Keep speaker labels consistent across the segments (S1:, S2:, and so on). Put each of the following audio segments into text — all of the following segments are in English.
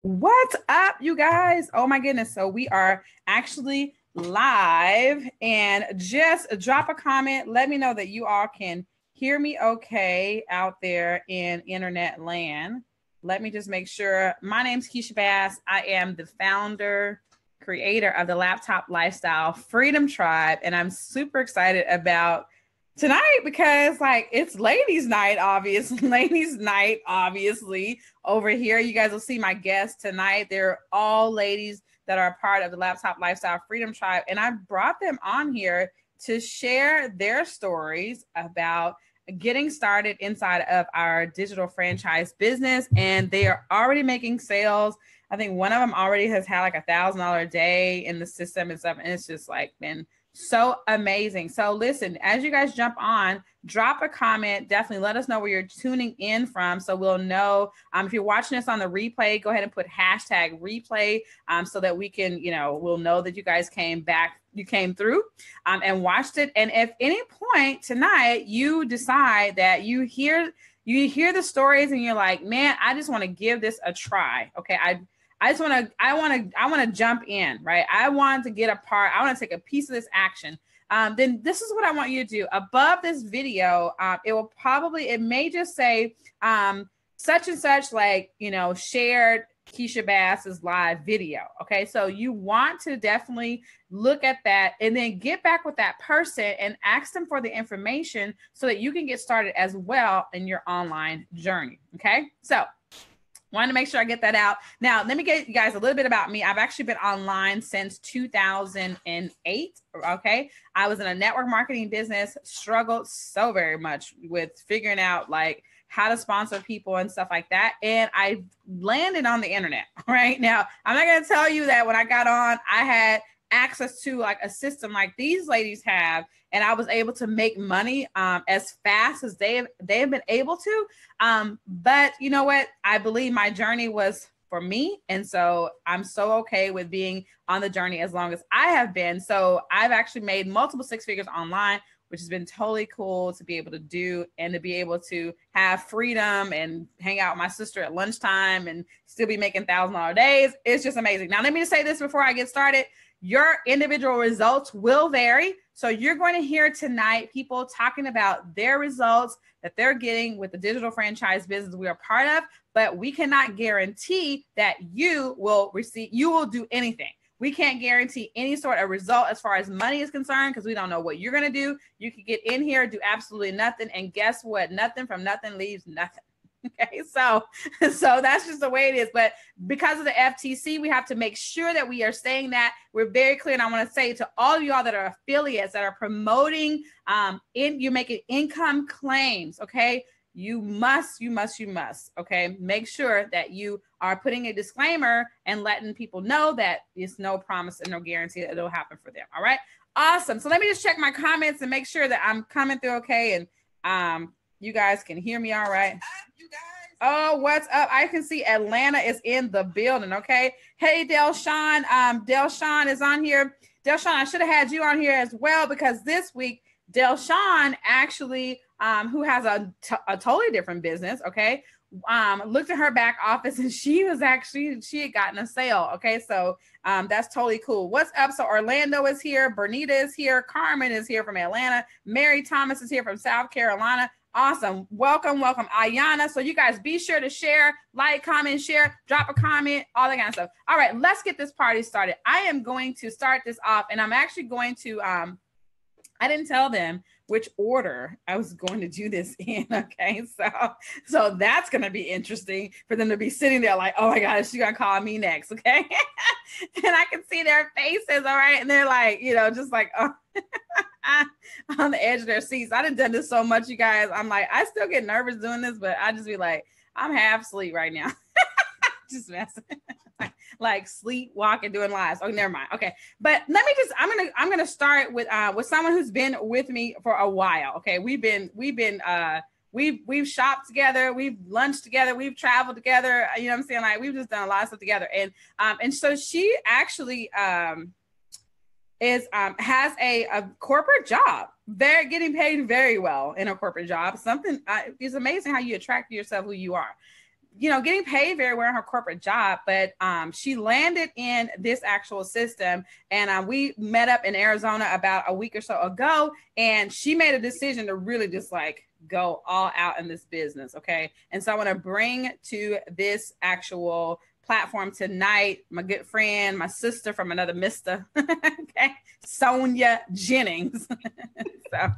S1: What's up, you guys? Oh my goodness. So we are actually live, and just drop a comment. Let me know that you all can hear me okay out there in internet land. Let me just make sure. My name's Keisha Bass. I am the founder, creator of the Laptop Lifestyle Freedom Tribe, and I'm super excited about tonight because it's ladies night, obviously. Ladies night, obviously. Over here, you guys will see my guests tonight. They're all ladies that are part of the Laptop Lifestyle Freedom Tribe, and I brought them on here to share their stories about getting started inside of our digital franchise business. And they are already making sales. I think one of them already has had like $1,000 a day in the system and stuff, and it's just been so amazing. So listen, as you guys jump on, drop a comment. Definitely let us know where you're tuning in from, so we'll know. If you're watching this on the replay, go ahead and put hashtag replay, so that we can, we'll know that you guys came back, you came through and watched it. And if any point tonight you decide that you hear the stories and you're like, man, I just want to give this a try. Okay, I want to jump in, right? I want to get a part. I want to take a piece of this action. Then this is what I want you to do. Above this video, it may just say such and such, shared Keisha Bass's live video. Okay, so you want to definitely look at that and then get back with that person and ask them for the information so that you can get started as well in your online journey. Okay, so wanted to make sure I get that out. Now, let me get you guys a little bit about me. I've actually been online since 2008. Okay. I was in a network marketing business, struggled so very much with figuring out how to sponsor people and stuff like that. And I landed on the internet right now. I'm not going to tell you that when I got on, I had access to a system like these ladies have, and I was able to make money as fast as they've been able to. But you know what? I believe my journey was for me, and so I'm so okay with being on the journey as long as I have been. So I've actually made multiple six figures online, which has been totally cool to be able to do, and to be able to have freedom and hang out with my sister at lunchtime and still be making $1,000 days. It's just amazing. Now, let me just say this before I get started. Your individual results will vary. So you're going to hear tonight people talking about their results that they're getting with the digital franchise business we are part of, but we cannot guarantee that you will do anything. We can't guarantee any sort of result as far as money is concerned, because we don't know what you're going to do. You could get in here, do absolutely nothing, and guess what? Nothing from nothing leaves nothing. Okay, so that's just the way it is. But because of the FTC, we have to make sure that we are saying that we're very clear. And I want to say to all of y'all that are affiliates that are promoting, you're making income claims. Okay, you must. Okay, make sure that you are putting a disclaimer and letting people know that it's no promise and no guarantee that it'll happen for them. All right, awesome. So let me just check my comments and make sure that I'm coming through okay, and you guys can hear me all right. Oh, what's up? I can see Atlanta is in the building. Okay. Hey, Delshawn. Delshawn is on here. Delshawn, I should have had you on here as well, because this week, Delshawn actually, who has a totally different business, okay, looked at her back office, and she had gotten a sale. Okay. So that's totally cool. What's up? So Orlando is here. Bernita is here. Carmen is here from Atlanta. Mary Thomas is here from South Carolina. Awesome. Welcome, Ayana. So you guys be sure to share, like, comment, share, drop a comment, all that kind of stuff. All right, let's get this party started. I am going to start this off, and I'm actually going to, I didn't tell them which order I was going to do this in. Okay, so that's going to be interesting for them to be sitting there like, oh my God, she's going to call me next. Okay. And I can see their faces. All right. And they're like, just like, oh. On the edge of their seats. I done this so much, you guys. I'm like, I still get nervous doing this, but I just be like, I'm half asleep right now. Just messing. Like sleepwalking, doing lives. Oh, never mind. Okay, but let me just. I'm gonna start with someone who's been with me for a while. Okay, we've shopped together, we've lunched together, we've traveled together. You know what I'm saying? Like, we've just done a lot of stuff together, and so she actually has a corporate job. They're getting paid very well in a corporate job. Something it's amazing how you attract to yourself who you are. getting paid very well in her corporate job, but she landed in this actual system, and we met up in Arizona about a week or so ago, and she made a decision to really just like go all out in this business. Okay. And so I want to bring to this actual platform tonight my good friend, my sister from another mister, okay, Sonia Jennings. So,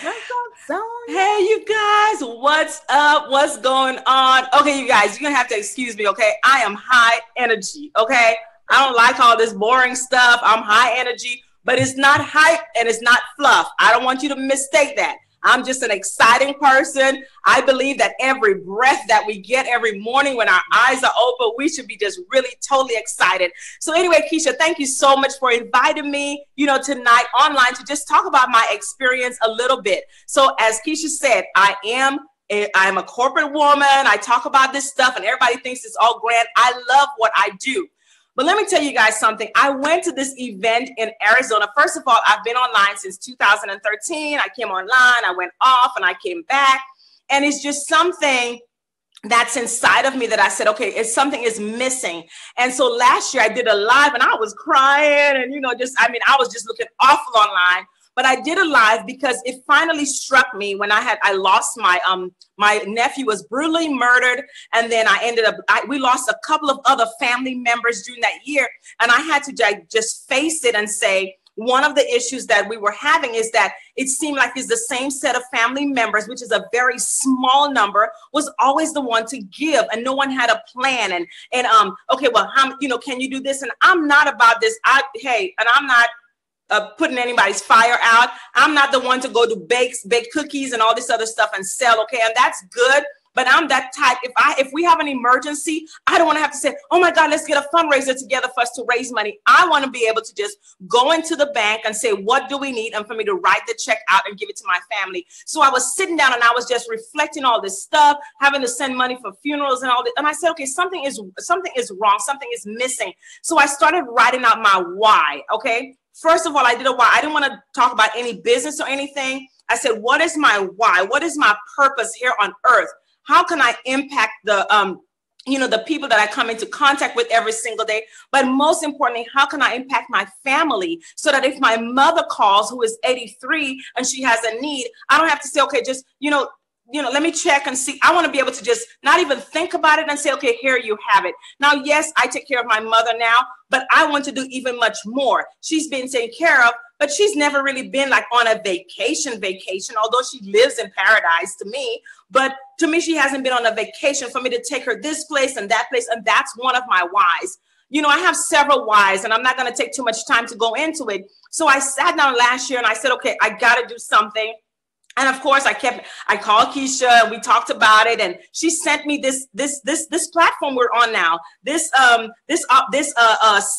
S1: what's up, Sonia?
S2: Hey, you guys, what's up? What's going on? Okay, you guys, you're gonna have to excuse me, okay? I am high energy, okay? I don't like all this boring stuff. I'm high energy, but it's not hype and it's not fluff. I don't want you to mistake that. I'm just an exciting person. I believe that every breath that we get every morning when our eyes are open, we should be just really totally excited. So anyway, Keisha, thank you so much for inviting me, tonight online to just talk about my experience a little bit. So as Keisha said, I'm a corporate woman. I talk about this stuff and everybody thinks it's all grand. I love what I do. But let me tell you guys something. I went to this event in Arizona. First of all, I've been online since 2013. I came online, I went off, and I came back. And it's just something that's inside of me that I said, okay, something is missing. And so last year I did a live and I was crying and, I was just looking awful online. But I did a live because it finally struck me when I lost my nephew was brutally murdered. And then we lost a couple of other family members during that year. And I had to just face it and say, one of the issues that we were having is that it seemed like it's the same set of family members, which is a very small number, was always the one to give, and no one had a plan. Okay, well, can you do this? And I'm not about this. I'm not putting anybody's fire out. I'm not the one to go to bake cookies and all this other stuff and sell. Okay. And that's good. But I'm that type. If we have an emergency, I don't want to have to say, oh my God, let's get a fundraiser together for us to raise money. I want to be able to just go into the bank and say, what do we need? And for me to write the check out and give it to my family. So I was sitting down and I was just reflecting all this stuff, having to send money for funerals and all this. And I said, okay, something is wrong. Something is missing. So I started writing out my why. Okay. First of all, I did a why. I didn't want to talk about any business or anything. I said, what is my why? What is my purpose here on earth? How can I impact the people that I come into contact with every single day? But most importantly, how can I impact my family so that if my mother calls, who is 83, and she has a need, I don't have to say, okay, just, let me check and see. I want to be able to just not even think about it and say, okay, here you have it. Now, yes, I take care of my mother now, but I want to do even much more. She's been taken care of, but she's never really been like on a vacation, although she lives in paradise to me. But to me, she hasn't been on a vacation for me to take her this place and that place. And that's one of my whys. I have several whys, and I'm not going to take too much time to go into it. So I sat down last year and I said, okay, I got to do something. And of course, I called Keisha and we talked about it, and she sent me this platform we're on now, this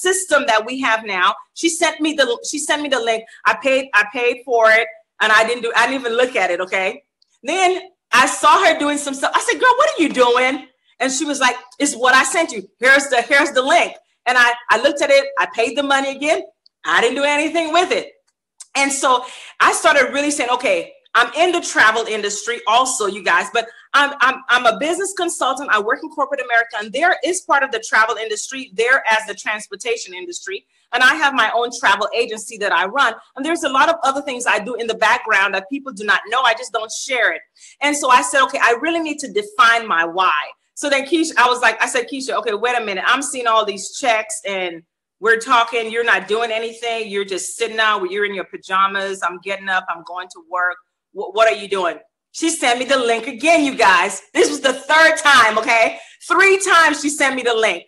S2: system that we have now. She sent me the link. I paid for it, and I didn't even look at it. Okay. Then I saw her doing some stuff. I said, girl, what are you doing? And she was like, it's what I sent you. Here's the link. And I looked at it. I paid the money again. I didn't do anything with it. And so I started really saying, okay, I'm in the travel industry also, you guys, but I'm a business consultant. I work in corporate America, and there is part of the travel industry there as the transportation industry. And I have my own travel agency that I run. And there's a lot of other things I do in the background that people do not know. I just don't share it. And so I said, okay, I really need to define my why. So then Keisha, I said, Keisha, okay, wait a minute. I'm seeing all these checks and we're talking, you're not doing anything. You're just sitting down, you're in your pajamas. I'm getting up, I'm going to work. What are you doing? She sent me the link again, you guys. This was the third time, okay? 3 times she sent me the link.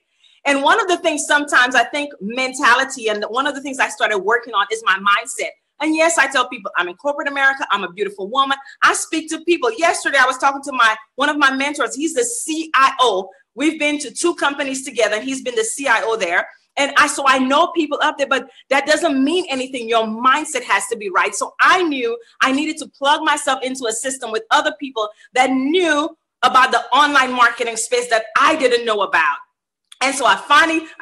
S2: And one of the things sometimes I think mentality, and one of the things I started working on is my mindset. And yes, I tell people I'm in corporate America. I'm a beautiful woman. I speak to people. Yesterday, I was talking to one of my mentors. He's the CIO. We've been to 2 companies together, and he's been the CIO there. And so I know people up there, but that doesn't mean anything. Your mindset has to be right. So I knew I needed to plug myself into a system with other people that knew about the online marketing space that I didn't know about. And so I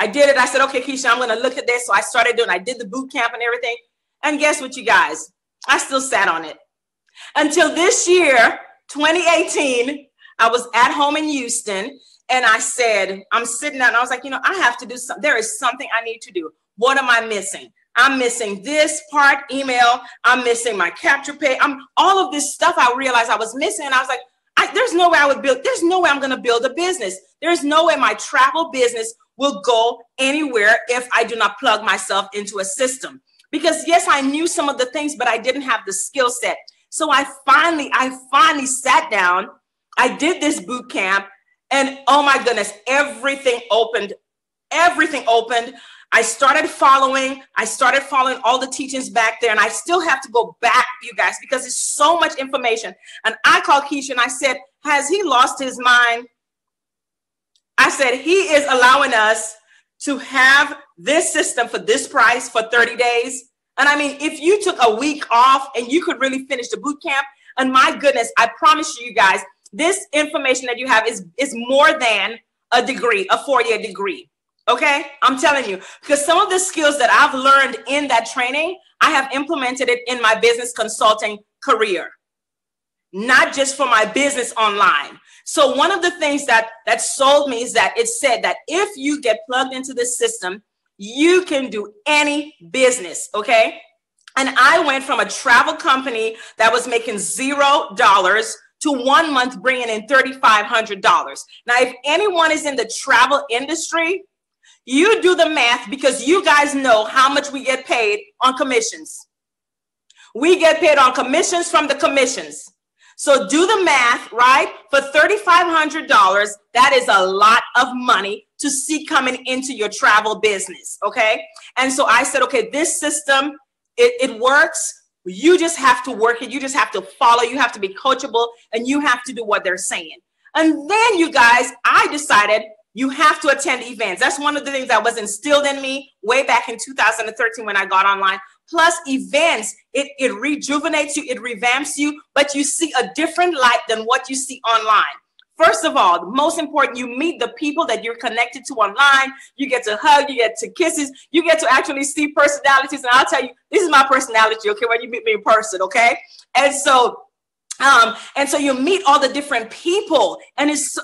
S2: did it. I said, okay, Keisha, I'm going to look at this. So I started doing, I did the boot camp and everything. And guess what, you guys? I still sat on it until this year, 2018. I was at home in Houston, And I said, I'm sitting down and I was like, you know, I have to do something. There is something I need to do. What am I missing? I'm missing this part, email. I'm missing my capture page. All of this stuff I realized I was missing. And I was like, there's no way there's no way I'm going to build a business. There's no way my travel business will go anywhere if I do not plug myself into a system. Because yes, I knew some of the things, but I didn't have the skill set. So I finally sat down. I did this boot camp, and oh my goodness, everything opened. Everything opened. I started following all the teachings back there, and I still have to go back, you guys, because it's so much information. And I called Keisha and I said, has he lost his mind? I said, he is allowing us to have this system for this price for 30 days. And I mean, if you took a week off and you could really finish the boot camp, and my goodness, I promise you guys, this information that you have is more than a degree, a 4-year degree. Okay, I'm telling you, because some of the skills that I've learned in that training, I have implemented it in my business consulting career, not just for my business online. So one of the things that sold me is that it said that if you get plugged into this system, you can do any business. Okay. And I went from a travel company that was making $0 to 1 month bringing in $3,500. Now, if anyone is in the travel industry, you do the math, because you guys know how much we get paid on commissions. We get paid on commissions from the commissions. So do the math, right? For $3,500, that is a lot of money to see coming into your travel business, okay? And so I said, okay, this system, it works. You just have to work it. You just have to follow. You have to be coachable, and you have to do what they're saying. And then, you guys, I decided you have to attend events. That's one of the things that was instilled in me way back in 2013 when I got online. Plus events, it rejuvenates you, it revamps you, but you see a different light than what you see online. First of all, the most important, you meet the people that you're connected to online. You get to hug, you get to kisses, you get to actually see personalities. And I'll tell you, this is my personality, okay, when you meet me in person, okay? And so you meet all the different people, and it's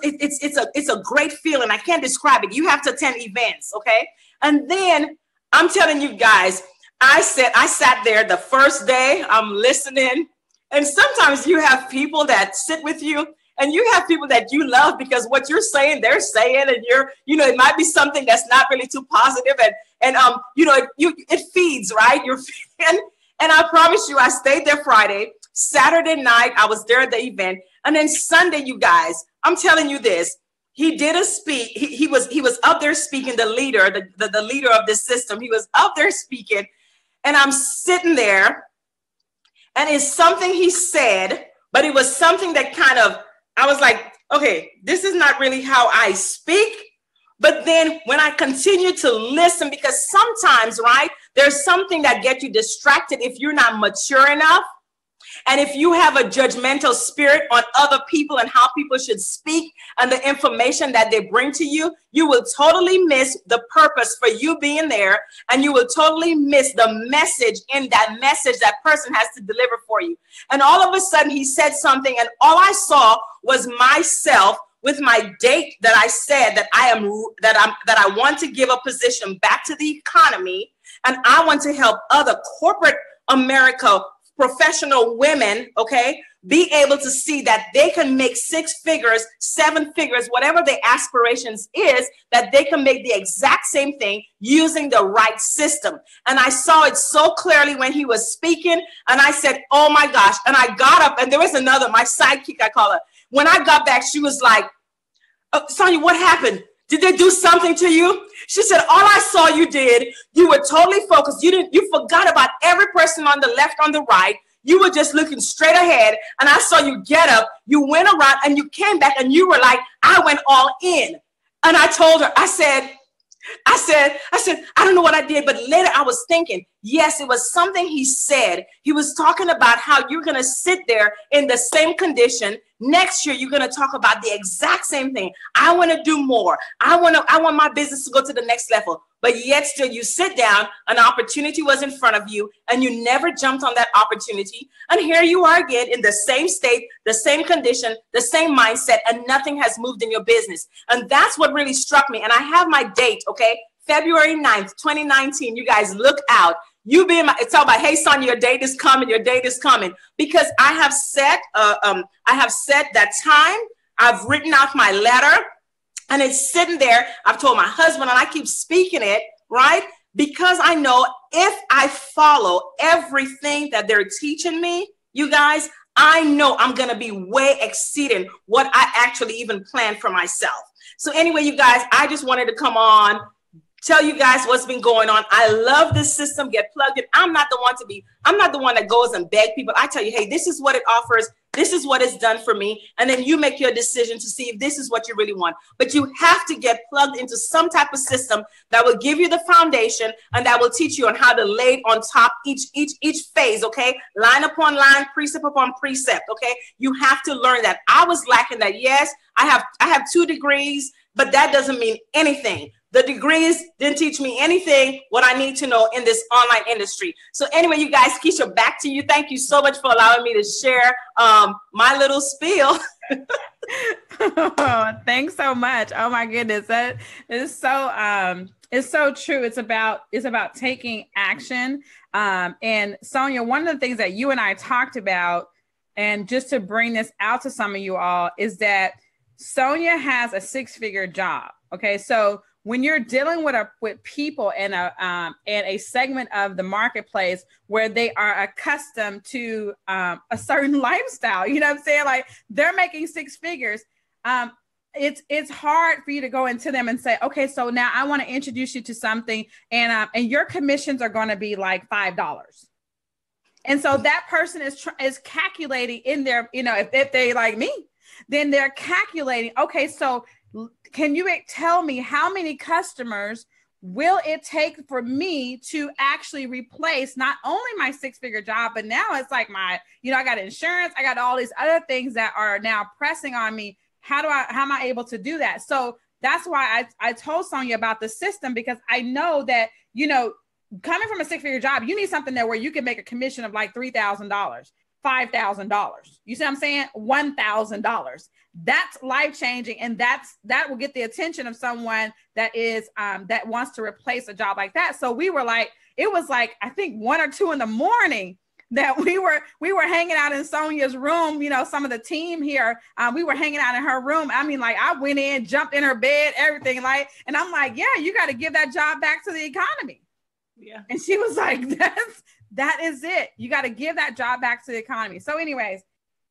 S2: a great feeling. I can't describe it. You have to attend events, okay? And then I'm telling you guys, I sat there the first day, I'm listening, and sometimes you have people that sit with you, and you have people that you love because what you're saying, they're saying, and it might be something that's not really too positive, and it feeds, right? And I promise you, I stayed there Friday. Saturday night, I was there at the event. And then Sunday, you guys, I'm telling you this, he did a speak. He was up there speaking, the leader, the leader of this system. He was up there speaking, and I'm sitting there, and it's something he said, but it was something that I was like, okay, this is not really how I speak. But then when I continue to listen, because sometimes, right, there's something that gets you distracted if you're not mature enough. And if you have a judgmental spirit on other people and how people should speak and the information that they bring to you, you will totally miss the purpose for you being there. And you will totally miss the message in that message that person has to deliver for you. And all of a sudden he said something, and all I saw was myself with my date that I said that I want to give a position back to the economy. And I want to help other corporate America professional women, okay, be able to see that they can make 6 figures, 7 figures, whatever their aspirations is, that they can make the exact same thing using the right system. And I saw it so clearly when he was speaking, and I said, oh my gosh. And I got up, and there was another, my sidekick, I call her. When I got back, she was like, oh, Sonia, what happened? Did they do something to you? She said, all I saw you did, you were totally focused. You forgot about every person on the left, on the right. You were just looking straight ahead. And I saw you get up, you went around, and you came back, and you were like, I went all in. And I told her, I said, I don't know what I did, but later I was thinking, yes, it was something he said. He was talking about how you're going to sit there in the same condition, Next year, you're going to talk about the exact same thing. I want to do more. I want my business to go to the next level. But yet still you sit down, an opportunity was in front of you and you never jumped on that opportunity. And here you are again in the same state, the same condition, the same mindset, and nothing has moved in your business. And that's what really struck me. And I have my date, okay? February 9th, 2019. You guys look out. You be in my, it's all about, hey, son, your date is coming. Your date is coming. Because I have set that time. I've written out my letter. And it's sitting there. I've told my husband, and I keep speaking it, right? Because I know if I follow everything that they're teaching me, you guys, I know I'm going to be way exceeding what I actually even planned for myself. So anyway, you guys, I just wanted to come on, tell you guys what's been going on. I love this system. Get plugged in. I'm not the one that goes and beg people. I tell you, hey, this is what it offers. This is what it's done for me. And then you make your decision to see if this is what you really want. But you have to get plugged into some type of system that will give you the foundation and that will teach you on how to lay it on top each phase, okay? Line upon line, precept upon precept, okay? You have to learn that. I was lacking that. Yes, I have 2 degrees, but that doesn't mean anything. The degrees didn't teach me anything what I need to know in this online industry. So anyway, you guys, Keisha, back to you. Thank you so much for allowing me to share my little spiel.
S1: Oh, thanks so much. Oh my goodness. That is so it's so true. It's about taking action. And Sonia, one of the things that you and I talked about, and just to bring this out to some of you all, is that Sonia has a 6-figure job. Okay. So when you're dealing with people in a segment of the marketplace where they are accustomed to a certain lifestyle, you know what I'm saying? Like they're making 6 figures. It's hard for you to go into them and say, okay, so now I want to introduce you to something, and your commissions are going to be like $5. And so that person is calculating in their, you know, if they like me, then they're calculating, okay, so can you tell me how many customers will it take for me to actually replace not only my 6-figure job, but now it's like I got insurance, I got all these other things that are now pressing on me. How am I able to do that? So that's why I told Sonia about the system, because I know that, you know, coming from a 6-figure job, you need something there where you can make a commission of like $3,000, $5,000. You see what I'm saying? $1,000. That's life-changing. And that will get the attention of someone that is, that wants to replace a job like that. So we were like, it was like, I think 1 or 2 in the morning that we were hanging out in Sonia's room. You know, some of the team here, we were hanging out in her room. I mean, like I went in, jumped in her bed, everything and I'm like, yeah, you got to give that job back to the economy. Yeah. And she was like, that is it. You got to give that job back to the economy. So anyways,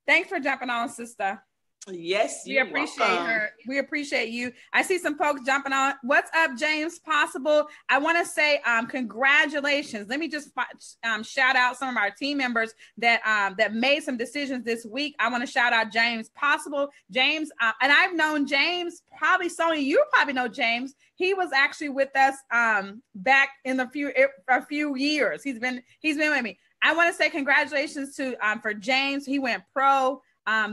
S1: thanks for jumping on, sister.
S2: Yes,
S1: we appreciate her. We appreciate you. I see some folks jumping on. What's up, James Possible? I want to say congratulations. Let me just shout out some of our team members that made some decisions this week. I want to shout out James Possible. James, and I've known James, probably Sonia, you probably know James. He was actually with us back in a few years. He's been with me. I want to say congratulations to for James. He went pro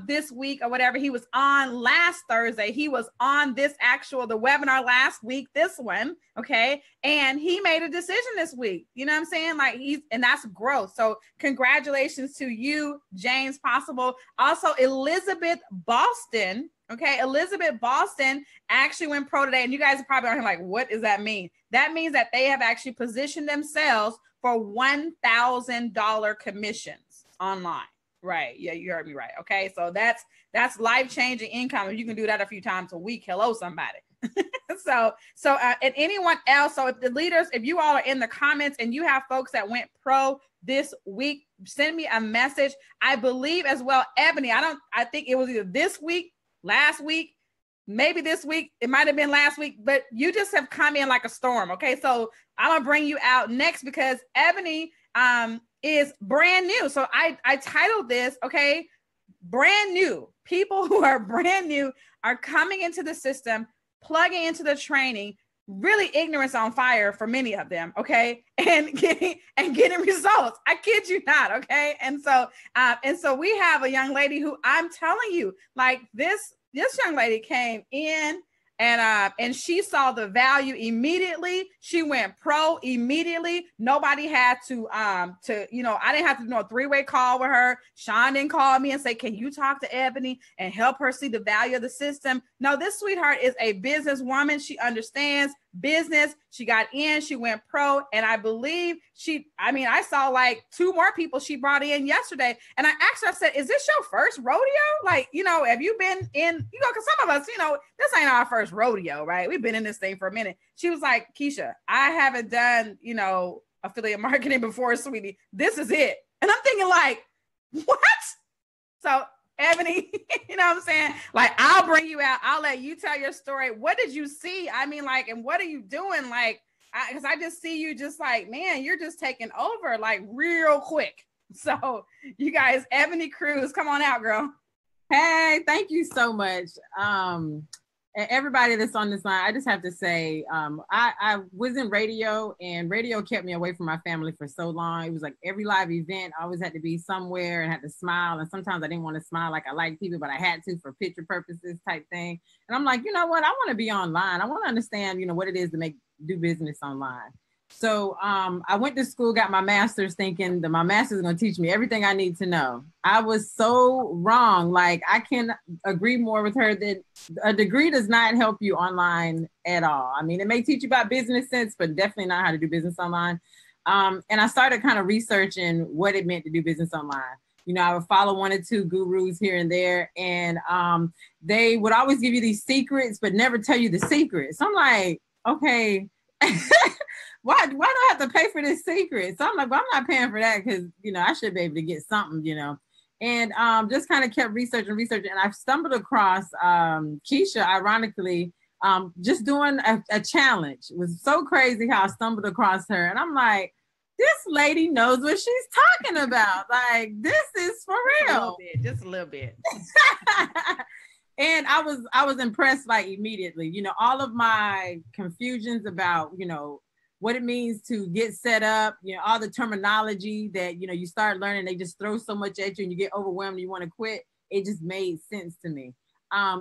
S1: this week or whatever. He was on last Thursday. He was on the webinar last week, this one. Okay. And he made a decision this week. You know what I'm saying? And that's growth. So congratulations to you, James Possible. Also, Elizabeth Boston. Okay. Elizabeth Boston actually went pro today. And you guys are probably like, what does that mean? That means that they have actually positioned themselves for $1,000 commissions online. Right. Yeah, you heard me right. Okay. So that's life-changing income. If you can do that a few times a week, hello, somebody. And anyone else. So if you all are in the comments and you have folks that went pro this week, send me a message. I believe as well, Ebony, I think it was either this week, last week, maybe this week. It might've been last week, but you just have come in like a storm. Okay. So I'm going to bring you out next because Ebony, is brand new. So I titled this, okay, brand new. People who are brand new are coming into the system, plugging into the training, really ignorance on fire for many of them, okay, and getting results. I kid you not, okay. And so we have a young lady who I'm telling you, like this young lady came in and she saw the value immediately. She went pro immediately. Nobody had to I didn't have to do a 3-way call with her. Sean didn't call me and say, can you talk to Ebony and help her see the value of the system? No, this sweetheart is a businesswoman. She understands business. She got in, she went pro. And I believe I saw like 2 more people she brought in yesterday. And I asked her, I said, is this your first rodeo? Like, have you been in, because some of us, this ain't our first rodeo, right? We've been in this thing for a minute. She was like, Keisha, I haven't done, affiliate marketing before, sweetie. This is it. And I'm thinking like, what? So Ebony, you know what I'm saying? Like, I'll bring you out. I'll let you tell your story. What did you see? I mean, like, and what are you doing? Like, because I just see you just like, man, you're just taking over like real quick. So you guys, Ebony Cruz, come on out, girl.
S3: Hey, thank you so much. Everybody that's on this line, I just have to say, I was in radio, and radio kept me away from my family for so long. It was like every live event, I always had to be somewhere and had to smile. And sometimes I didn't want to smile like I like people, but I had to for picture purposes type thing. And I'm like, you know what? I want to be online. I want to understand, what it is to do business online. So I went to school, got my master's, thinking that my master's is going to teach me everything I need to know. I was so wrong. Like, I can agree more with her that a degree does not help you online at all. I mean, it may teach you about business sense, but definitely not how to do business online. And I started kind of researching what it meant to do business online. I would follow 1 or 2 gurus here and there, and they would always give you these secrets, but never tell you the secrets. So I'm like, okay. Why do I have to pay for this secret? So I'm like, well, I'm not paying for that because, I should be able to get something, and just kind of kept researching. And I stumbled across Keisha, ironically, just doing a challenge. It was so crazy how I stumbled across her. And I'm like, this lady knows what she's talking about. Like, this is for real.
S1: Just a little bit.
S3: And I was impressed, like, immediately. All of my confusions about, what it means to get set up, all the terminology that, you start learning, they just throw so much at you and you get overwhelmed and you want to quit. It just made sense to me.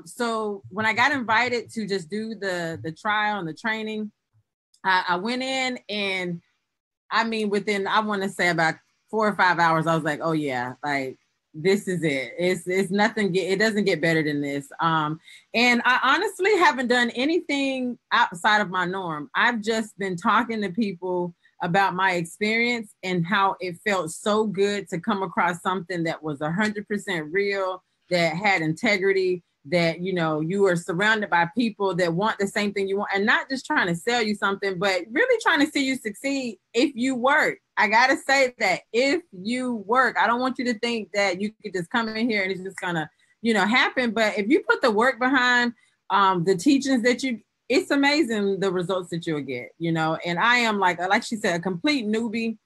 S3: So when I got invited to just do the trial and the training, I went in, and I mean, within, I want to say about 4 or 5 hours, I was like, oh yeah, like, this is it. It's nothing. It doesn't get better than this. And I honestly haven't done anything outside of my norm. I've just been talking to people about my experience and how it felt so good to come across something that was 100% real, that had integrity, that, you are surrounded by people that want the same thing you want, and not just trying to sell you something, but really trying to see you succeed if you work. I got to say that if you work, I don't want you to think that you could just come in here and it's just gonna, happen. But if you put the work behind the teachings that it's amazing the results that you'll get, and I am like she said, a complete newbie.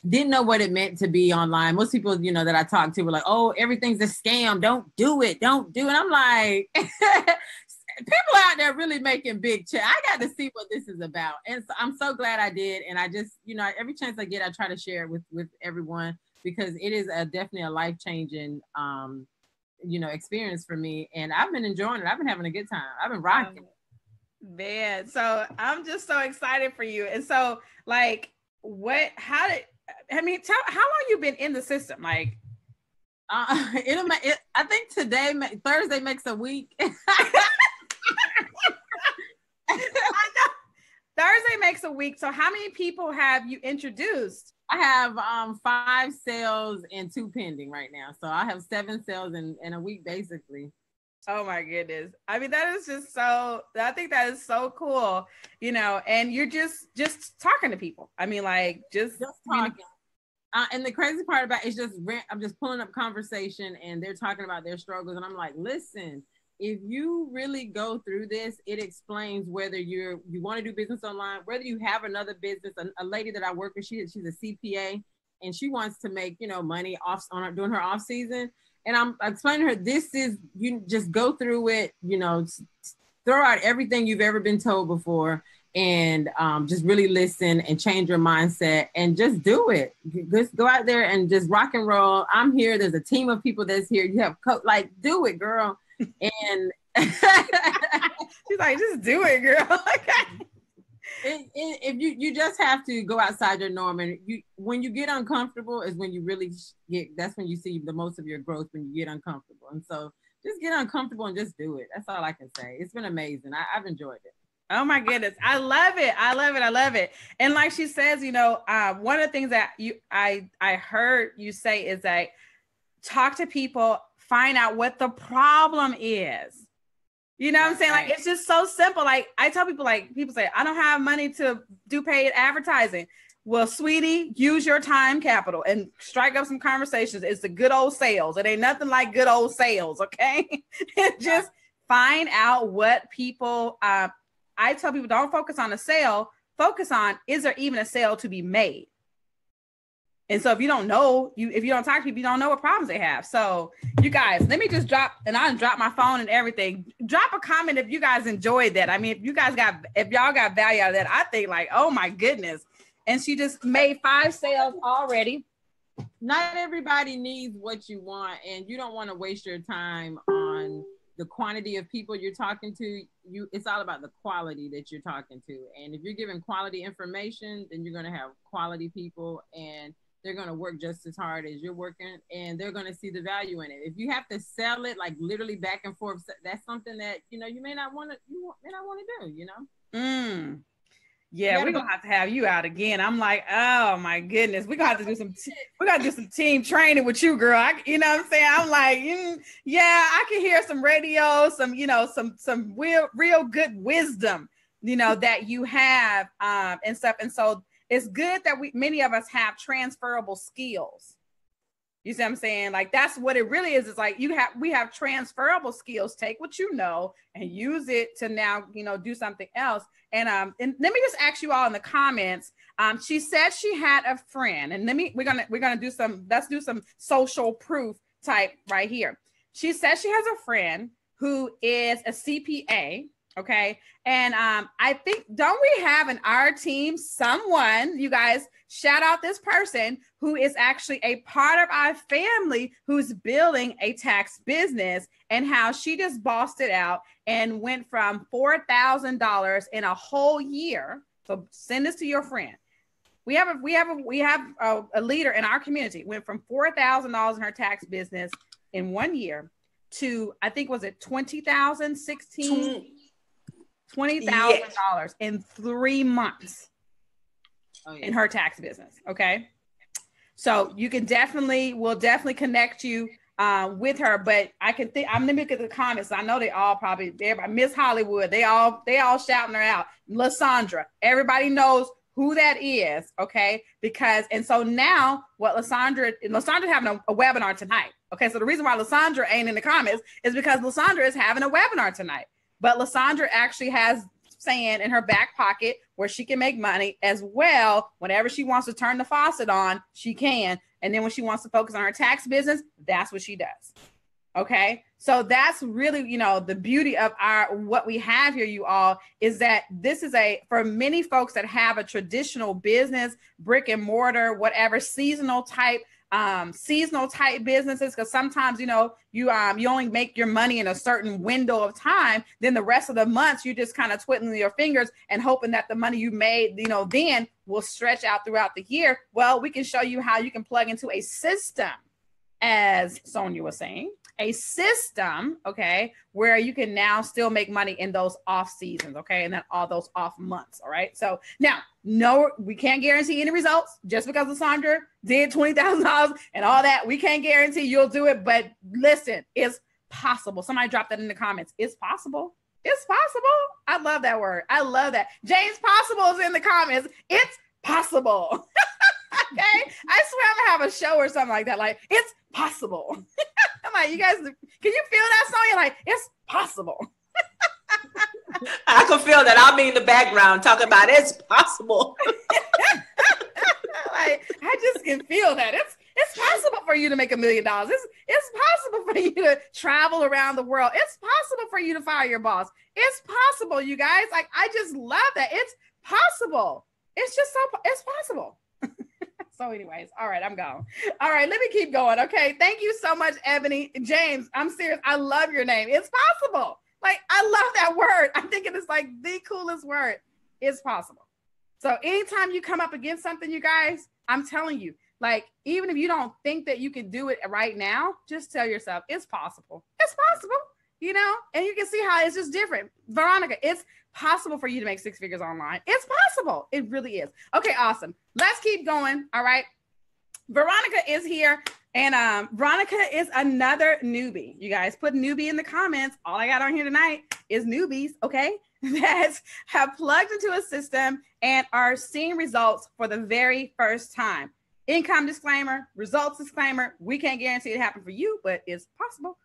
S3: Didn't know what it meant to be online. Most people, that I talked to were like, oh, everything's a scam. Don't do it. And I'm like, people out there really making big check. I got to see what this is about. And so I'm so glad I did. And I just, every chance I get, I try to share it with everyone, because it is definitely a life-changing, experience for me. And I've been enjoying it. I've been having a good time. I've been rocking.
S1: Man, so I'm just so excited for you. And so, like, how long you been in the system? Like,
S3: I think Thursday makes a week.
S1: I know. Thursday makes a week. So how many people have you introduced?
S3: I have 5 sales and 2 pending right now. So I have 7 sales in a week, basically.
S1: Oh my goodness. I mean, that is just I think that is so cool, and you're just talking to people. I mean, like, just
S3: talking. And the crazy part about it is I'm just pulling up conversation, and they're talking about their struggles. And I'm like, listen, if you really go through this, it explains whether you want to do business online, whether you have another business. A lady that I work with, she's a CPA, and she wants to make, money during her off season. And I'm explaining to her, this is, you just go through it, throw out everything you've ever been told before, and just really listen and change your mindset and just do it. Just go out there and just rock and roll. I'm here. There's a team of people that's here. You have like, do it, girl. And
S1: she's like, just do it, girl.
S3: If you just have to go outside your norm, and when you get uncomfortable is when you really that's when you see the most of your growth, when you get uncomfortable. And so just get uncomfortable and just do it. That's all I can say. It's been amazing. I've enjoyed it.
S1: Oh my goodness. I love it. I love it. I love it. And like she says, one of the things that I heard you say is that talk to people, find out what the problem is. You know what I'm saying? Like, it's just so simple. Like, I tell people, like, people say, I don't have money to do paid advertising. Well, sweetie, use your time capital and strike up some conversations. It's the good old sales. It ain't nothing like good old sales. Okay. And just find out what people, I tell people, don't focus on a sale, focus on, is there even a sale to be made? And so if you don't know, if you don't talk to people, you don't know what problems they have. So you guys, let me just drop my phone and everything. Drop a comment if you guys enjoyed that. I mean, if y'all got value out of that, I think like, oh my goodness. And she just made 5 sales already.
S3: Not everybody needs what you want, and you don't want to waste your time on the quantity of people you're talking to. It's all about the quality that you're talking to. And if you're giving quality information, then you're going to have quality people, and they're going to work just as hard as you're working, and they're going to see the value in it. If you have to sell it, like literally back and forth, that's something that, you may not want to do,
S1: Yeah, we're going to have you out again. I'm like, oh my goodness. We're going to have to do some team training with you, girl. You know what I'm saying? I'm like, yeah, I can hear some radio, some real good wisdom, that you have, and stuff. And so it's good that many of us have transferable skills. You see what I'm saying? Like, that's what it really is. It's like we have transferable skills. Take what you know and use it to now, do something else. And let me just ask you all in the comments. She said she had a friend, and we're gonna do let's do some social proof type right here. She says she has a friend who is a CPA. Okay. And I think, don't we have in our team someone, you guys, shout out this person who is actually a part of our family who's building a tax business, and how she just bossed it out and went from $4,000 in a whole year. So send this to your friend. We have a leader in our community, went from $4,000 in her tax business in 1 year to, I think, was it $20,000 in 3 months in her tax business. Okay. So you can we'll definitely connect you with her, but I'm gonna look at the comments. I know they all everybody, Miss Hollywood, they all shouting her out. Lysandra, everybody knows who that is. Okay. And so now what Lysandra's having a webinar tonight. Okay. So the reason why Lysandra ain't in the comments is because Lysandra is having a webinar tonight. But Lysandra actually has sand in her back pocket where she can make money as well. Whenever she wants to turn the faucet on, she can. And then when she wants to focus on her tax business, that's what she does. Okay. So that's really, the beauty of what we have here, you all, is that this is for many folks that have a traditional business, brick and mortar, whatever, seasonal type businesses, because sometimes you only make your money in a certain window of time. Then the rest of the months you just kind of twiddling your fingers and hoping that the money you made then will stretch out throughout the year. Well, we can show you how you can plug into a system, as Sonia was saying, a system, okay, where you can now still make money in those off seasons, okay, and then all those off months. All right. So now, no, we can't guarantee any results just because Lysandra did $20,000 and all that. We can't guarantee you'll do it, but listen, it's possible. Somebody dropped that in the comments. It's possible. It's possible. I love that word. I love that. James Possible is in the comments. It's possible. Okay. I swear I'm gonna have a show or something like that. Like, it's possible. I'm like, you guys, can you feel that song? You're like, it's possible.
S2: I can feel that. I'll be in the background talking about it's possible.
S1: Like, I just can feel that. It's possible for you to make $1 million. It's possible for you to travel around the world. It's possible for you to fire your boss. It's possible, you guys. Like, I just love that. It's possible. It's just it's possible. So anyways, all right, I'm gone. All right, let me keep going. Okay. Thank you so much, Ebony. James, I'm serious. I love your name. It's possible. Like, I love that word. I think it is like the coolest word. It's possible. So anytime you come up against something, you guys, I'm telling you, like, even if you don't think that you can do it right now, just tell yourself it's possible. It's possible, you know, and you can see how it's just different. Veronica, it's possible for you to make 6 figures online. It's possible. It really is. Okay, awesome. Let's keep going. All right. Veronica is here, and Veronica is another newbie. You guys put newbie in the comments. All I got on here tonight is newbies, okay, that have plugged into a system and are seeing results for the very first time. Income disclaimer, results disclaimer. We can't guarantee it happened for you, but it's possible.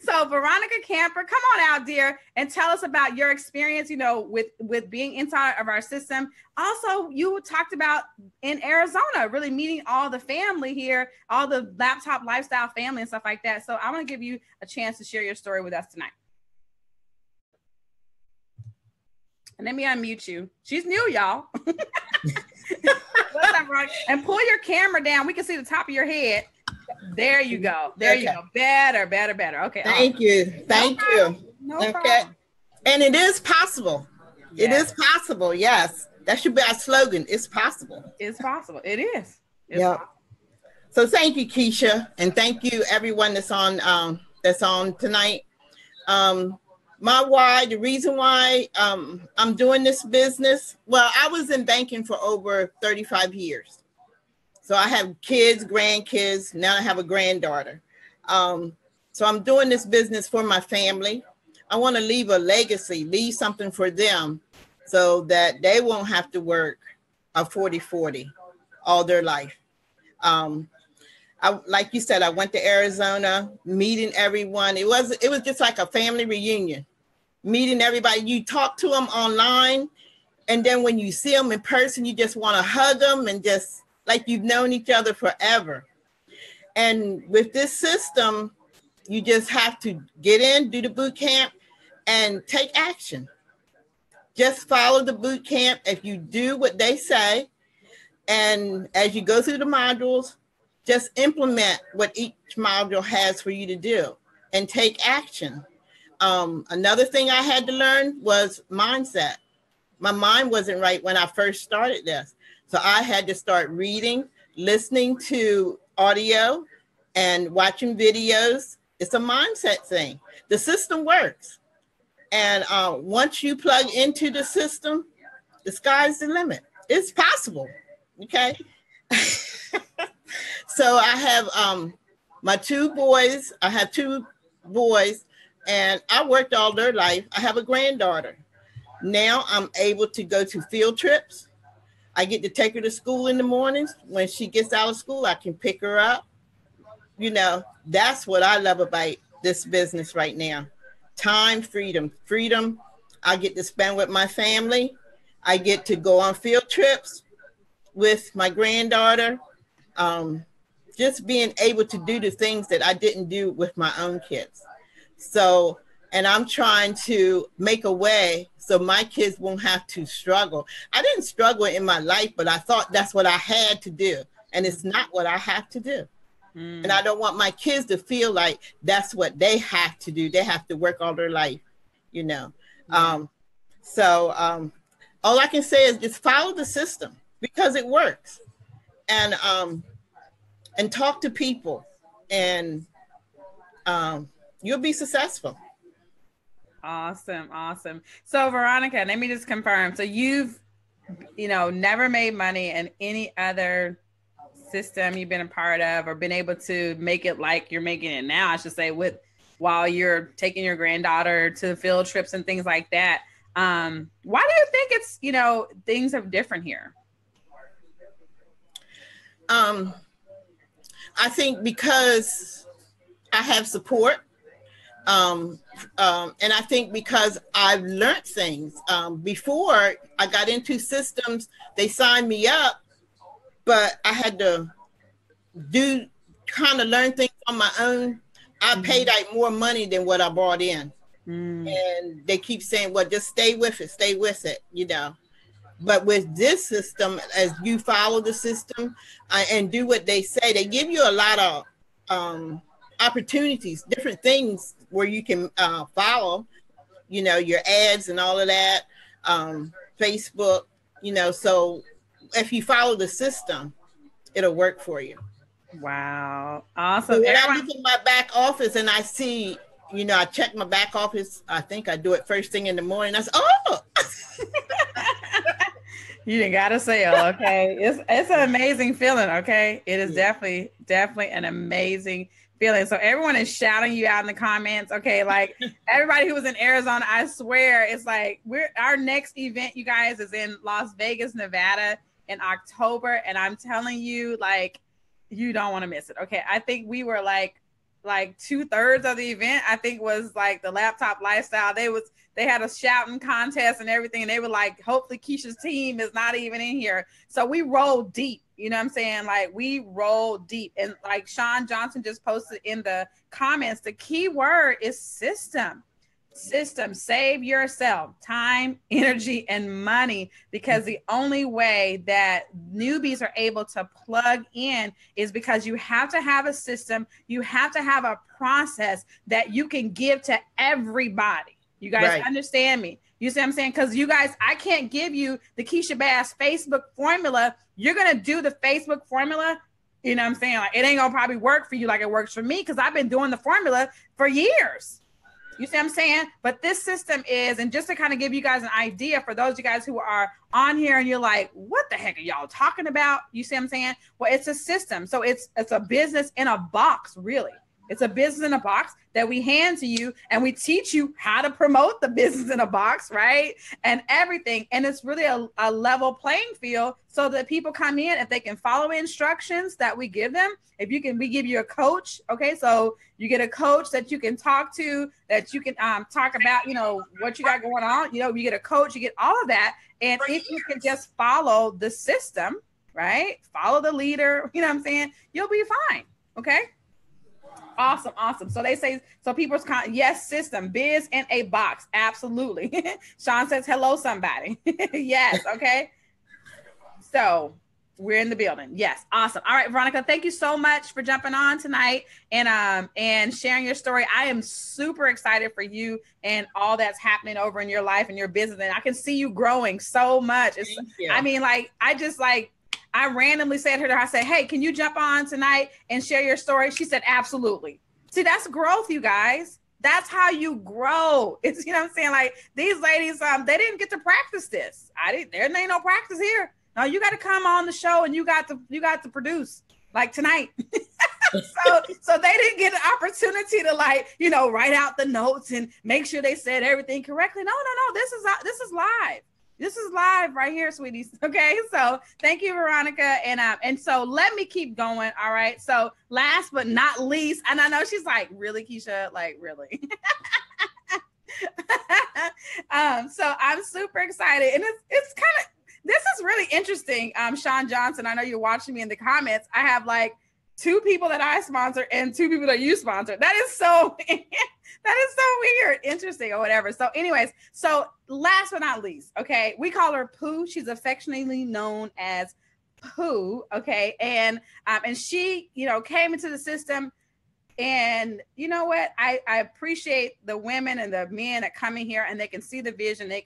S1: So Veronica Camper, come on out, dear, and tell us about your experience, you know, with being inside of our system. Also, you talked about in Arizona, really meeting all the family here, all the laptop lifestyle family and stuff like that. So I want to give you a chance to share your story with us tonight. And let me unmute you. She's new, y'all. What's up, Veronica? And pull your camera down. We can see the top of your head. There you go. There you go. Better. Okay.
S4: Thank you. Thank you.
S1: No problem.
S4: And it is possible. Yes. It is possible. Yes. That should be our slogan. It's possible.
S1: It's possible. It is.
S4: Yeah. So thank you, Keisha. And thank you everyone that's on tonight. My why, the reason why I'm doing this business. Well, I was in banking for over 35 years. So I have kids, grandkids. Now I have a granddaughter. So I'm doing this business for my family. I want to leave a legacy, leave something for them so that they won't have to work a 40-40 all their life. Like you said, I went to Arizona, meeting everyone. It was just like a family reunion, meeting everybody. You talk to them online, and then when you see them in person, you just want to hug them and just like you've known each other forever. And with this system, you just have to get in, do the boot camp, and take action. Just follow the boot camp. If you do what they say, and as you go through the modules, just implement what each module has for you to do and take action. Another thing I had to learn was mindset. My mind wasn't right when I first started this. So I had to start reading, listening to audio, and watching videos. It's a mindset thing. The system works. And once you plug into the system, the sky's the limit. It's possible, okay? So I have my 2 boys. I have 2 boys, and I worked all their life. I have a granddaughter. Now I'm able to go to field trips. I get to take her to school in the mornings. When she gets out of school, I can pick her up. You know, that's what I love about this business right now. Time, freedom. Freedom I get to spend with my family. I get to go on field trips with my granddaughter. Just being able to do the things that I didn't do with my own kids. So, and I'm trying to make a way so my kids won't have to struggle. I didn't struggle in my life, but I thought that's what I had to do. And it's not what I have to do. And I don't want my kids to feel like that's what they have to do. They have to work all their life, you know. So all I can say is just follow the system because it works. And talk to people, and you'll be successful.
S1: Awesome. So Veronica, let me just confirm. So you've, never made money in any other system you've been a part of, or been able to make it like you're making it now, I should say, while you're taking your granddaughter to field trips and things like that. Why do you think it's, things are different here?
S4: I think because I have support, and I think because I've learned things. Before I got into systems, they signed me up, but I had to do kind of learn things on my own, I paid like more money than what I brought in. And they keep saying, well, just stay with it, you know. But with this system, as you follow the system and do what they say, they give you a lot of opportunities, different things where you can follow, you know, your ads and all of that, Facebook, you know. So if you follow the system, it'll work for you.
S1: Wow. Awesome.
S4: So when I look at my back office and I see, you know, I check my back office, I think I do it first thing in the morning. I say, oh.
S1: You didn't got to sell, okay? It's an amazing feeling, okay? It is definitely an amazing feeling. So everyone is shouting you out in the comments, okay? Like everybody who was in Arizona, I swear, it's like our next event, you guys, is in Las Vegas, Nevada in October, and I'm telling you, like, you don't want to miss it, okay? I think we were like 2/3 of the event, I think, was like the laptop lifestyle. They had a shouting contest and everything, and they were like, hopefully Keisha's team is not even in here. So we rolled deep, you know what I'm saying? Like we rolled deep. And like Sean Johnson just posted in the comments, the key word is system. System. Save yourself time, energy, and money, because the only way that newbies are able to plug in is because you have to have a system. You have to have a process that you can give to everybody. You guys understand me? You see what I'm saying? Because you guys, I can't give you the Keisha Bass Facebook formula. You're going to do the Facebook formula. You know what I'm saying? Like it ain't going to probably work for you like it works for me, because I've been doing the formula for years. You see what I'm saying? But this system is, and just to kind of give you guys an idea for those of you guys who are on here and you're like, what the heck are y'all talking about? You see what I'm saying? Well, it's a system. So it's a business in a box, really. It's a business in a box that we hand to you, and we teach you how to promote the business in a box, right? And everything. And it's really a level playing field so that people come in, if they can follow instructions that we give them. We give you a coach. Okay. So you get a coach that you can talk to, that you can talk about, you know, what you got going on. You know, you get a coach, you get all of that. And if you can just follow the system, right? Follow the leader, you know what I'm saying? You'll be fine. Okay. Awesome. So they say, so people's yes, system, biz in a box. Absolutely. Sean says, hello, somebody. Yes. Okay. So we're in the building. Yes. Awesome. All right, Veronica, thank you so much for jumping on tonight and sharing your story. I am super excited for you and all that's happening over in your life and your business. And I can see you growing so much. I mean, like, I randomly said to her, I said, hey, can you jump on tonight and share your story? She said, absolutely. See, that's growth, you guys. That's how you grow. It's, you know what I'm saying? Like these ladies, they didn't get to practice this. There ain't no practice here. No, you got to come on the show and you got to produce like tonight. So they didn't get an opportunity to, like, you know, write out the notes and make sure they said everything correctly. No. This is live. This is live right here, sweeties. Okay, so thank you, Veronica. And so let me keep going. All right. So last but not least, and I know she's like, really, Keisha? Like, really? So I'm super excited. And it's kind of, this is really interesting. Sean Johnson, I know you're watching me in the comments. I have like 2 people that I sponsor and 2 people that you sponsor. That is so weird, interesting, or whatever. So anyways, so last but not least, okay, we call her Pooh. She's affectionately known as Pooh, okay, and she, you know, came into the system. And you know what? I appreciate the women and the men that come in here and they can see the vision. They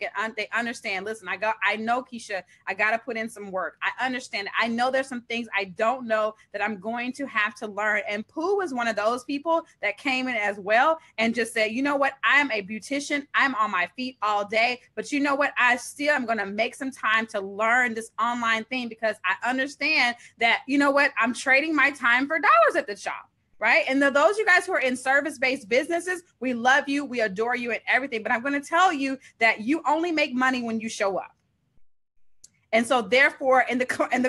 S1: understand. Listen, I know, Keisha, I got to put in some work. I understand. I know there's some things I don't know that I'm going to have to learn. And Pooh was one of those people that came in as well and just said, you know what? I'm a beautician. I'm on my feet all day. But you know what? I still am going to make some time to learn this online thing, because I understand that, you know what? I'm trading my time for dollars at the shop. Right. And those of you guys who are in service-based businesses, we love you. We adore you and everything. But I'm going to tell you that you only make money when you show up. And so therefore, in the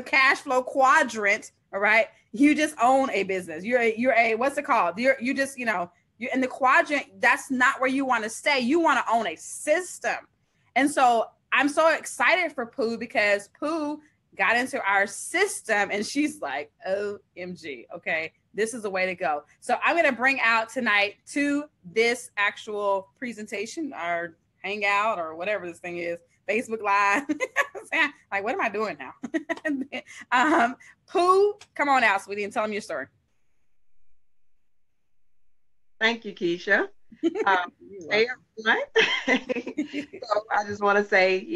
S1: cash flow quadrant, all right, you just own a business. You're a what's it called? You just, you know, you're in the quadrant. That's not where you want to stay. You want to own a system. And so I'm so excited for Pooh, because Pooh got into our system, and she's like, OMG, okay, this is the way to go. So I'm going to bring out tonight to this actual presentation, our hangout or whatever this thing is, Facebook Live. Like, what am I doing now? Pooh, come on out, sweetie, and tell them your story.
S5: Thank you, Keisha. Hey, everyone. So I just want to say,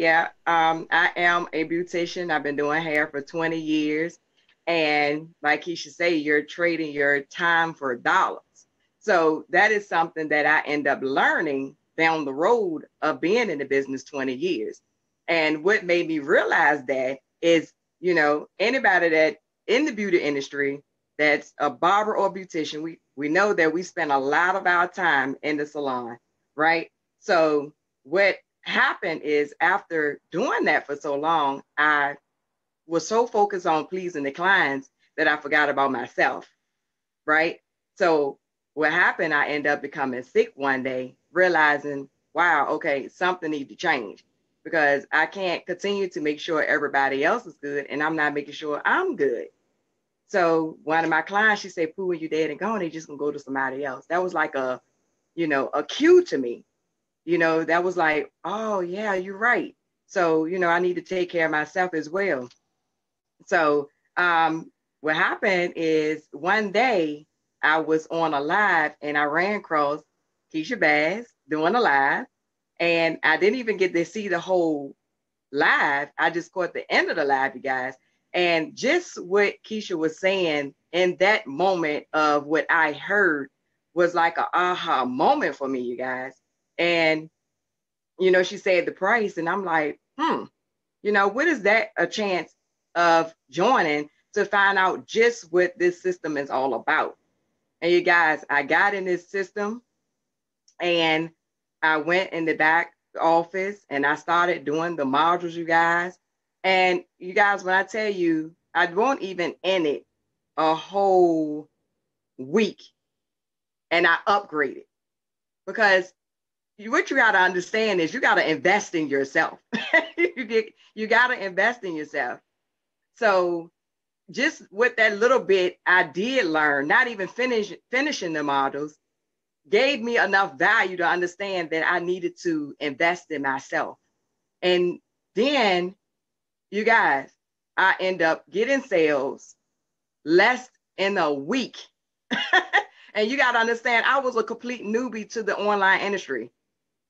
S5: I am a beautician. I've been doing hair for 20 years. And like Keisha say, you're trading your time for dollars. So that is something that I end up learning down the road of being in the business 20 years. And what made me realize that is, you know, anybody that in the beauty industry that's a barber or beautician, we know that we spend a lot of our time in the salon, right? So what happened is after doing that for so long, I was so focused on pleasing the clients that I forgot about myself, right? So what happened, I ended up becoming sick one day, realizing, wow, okay, something needs to change because I can't continue to make sure everybody else is good and I'm not making sure I'm good. So one of my clients, she said, Pooh, when you're dead and gone, they just gonna go to somebody else. That was like a cue to me. You know, that was like, oh yeah, you're right. So, you know, I need to take care of myself as well. So what happened is one day I was on a live and I ran across Keisha Bass doing a live, and I didn't even get to see the whole live. I just caught the end of the live, you guys. And just what Keisha was saying in that moment of what I heard was like an aha moment for me, you guys. And, you know, she said the price and I'm like, you know, what is that a chance of joining to find out just what this system is all about? And you guys, I got in this system and I went in the back office and I started doing the modules, you guys. And you guys, when I tell you, I won't even in it a whole week and I upgraded because what you got to understand is you got to invest in yourself. you got to invest in yourself. So just with that little bit I did learn, not even finishing the modules, gave me enough value to understand that I needed to invest in myself. And then, you guys, I end up getting sales less in a week. And you got to understand, I was a complete newbie to the online industry,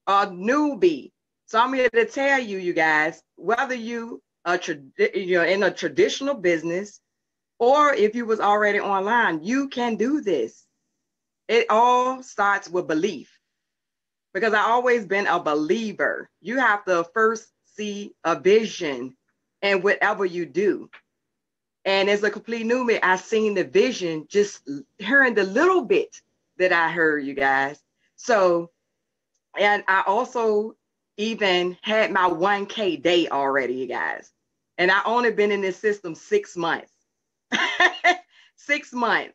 S5: a newbie. So I'm here to tell you, you guys, whether you are in a traditional business or if you was already online, you can do this. It all starts with belief, because I always been a believer. You have to first see a vision in whatever you do. And as a complete newbie, I seen the vision just hearing the little bit that I heard, you guys. So, and I also even had my 1K day already, you guys. And I only been in this system 6 months. 6 months.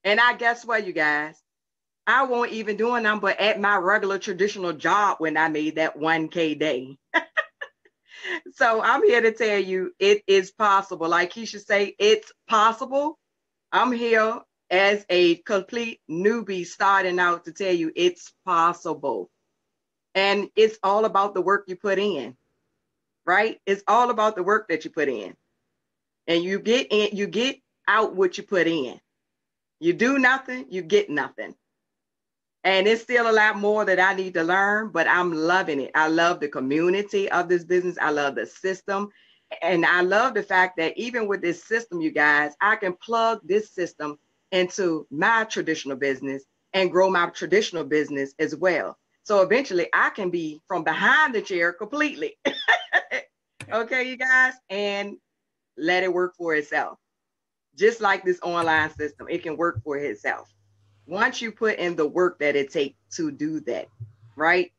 S5: And I guess what, you guys? I won't even doing them, but at my regular traditional job when I made that 1K day. So I'm here to tell you it is possible. Like Keisha say, it's possible. I'm here as a complete newbie starting out to tell you it's possible. And it's all about the work you put in, right? It's all about the work that you put in. And you get out what you put in. You do nothing, you get nothing. And it's still a lot more that I need to learn, but I'm loving it. I love the community of this business. I love the system. And I love the fact that even with this system, you guys, I can plug this system into my traditional business and grow my traditional business as well. So eventually I can be from behind the chair completely. Okay, you guys, and let it work for itself. Just like this online system, it can work for itself. Once you put in the work that it takes to do that, right?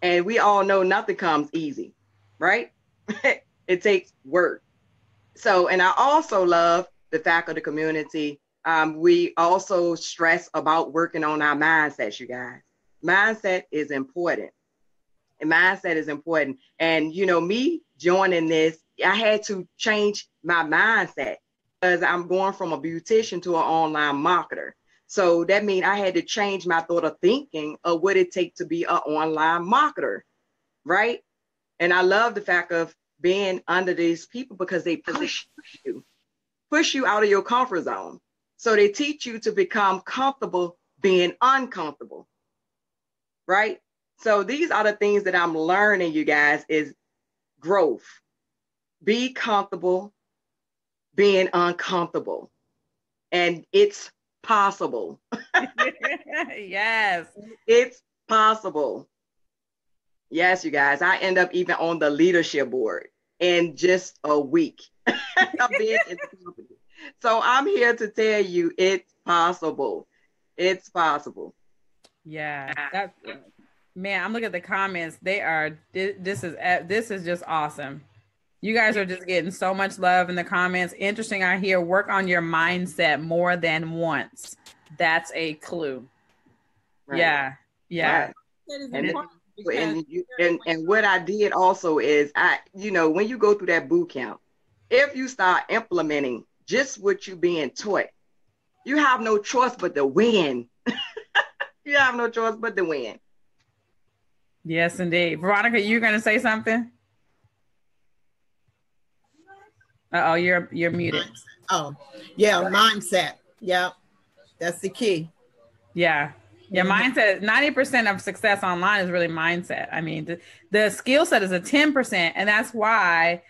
S5: And we all know nothing comes easy, right? It takes work. So, and I also love the fact of the community. We also stress about working on our mindsets, you guys. Mindset is important. And mindset is important. And, you know, me joining this, I had to change my mindset because I'm going from a beautician to an online marketer. So that means I had to change my thought of thinking of what it takes to be an online marketer, right? And I love the fact of being under these people because they push you out of your comfort zone. So they teach you to become comfortable being uncomfortable, right? So these are the things that I'm learning, you guys, is growth. Be comfortable being uncomfortable. And it's possible.
S1: Yes.
S5: It's possible. Yes, you guys. I end up even on the leadership board in just a week of being in the company. So I'm here to tell you it's possible. It's possible.
S1: Yeah. That's, man, I'm looking at the comments. They are, this is just awesome. You guys are just getting so much love in the comments. Interesting. I hear work on your mindset more than once. That's a clue. Right. Yeah. Yeah.
S5: Right. And what I did also is when you go through that boot camp, if you start implementing just what you're being taught, you have no choice but to win. You have no choice but to win.
S1: Yes, indeed. Veronica, you're going to say something? Uh-oh, you're muted.
S4: Oh, yeah, mindset. Yeah, that's the key.
S1: Yeah. Yeah, mindset, 90% of success online is really mindset. I mean, the skill set is a 10%, and that's why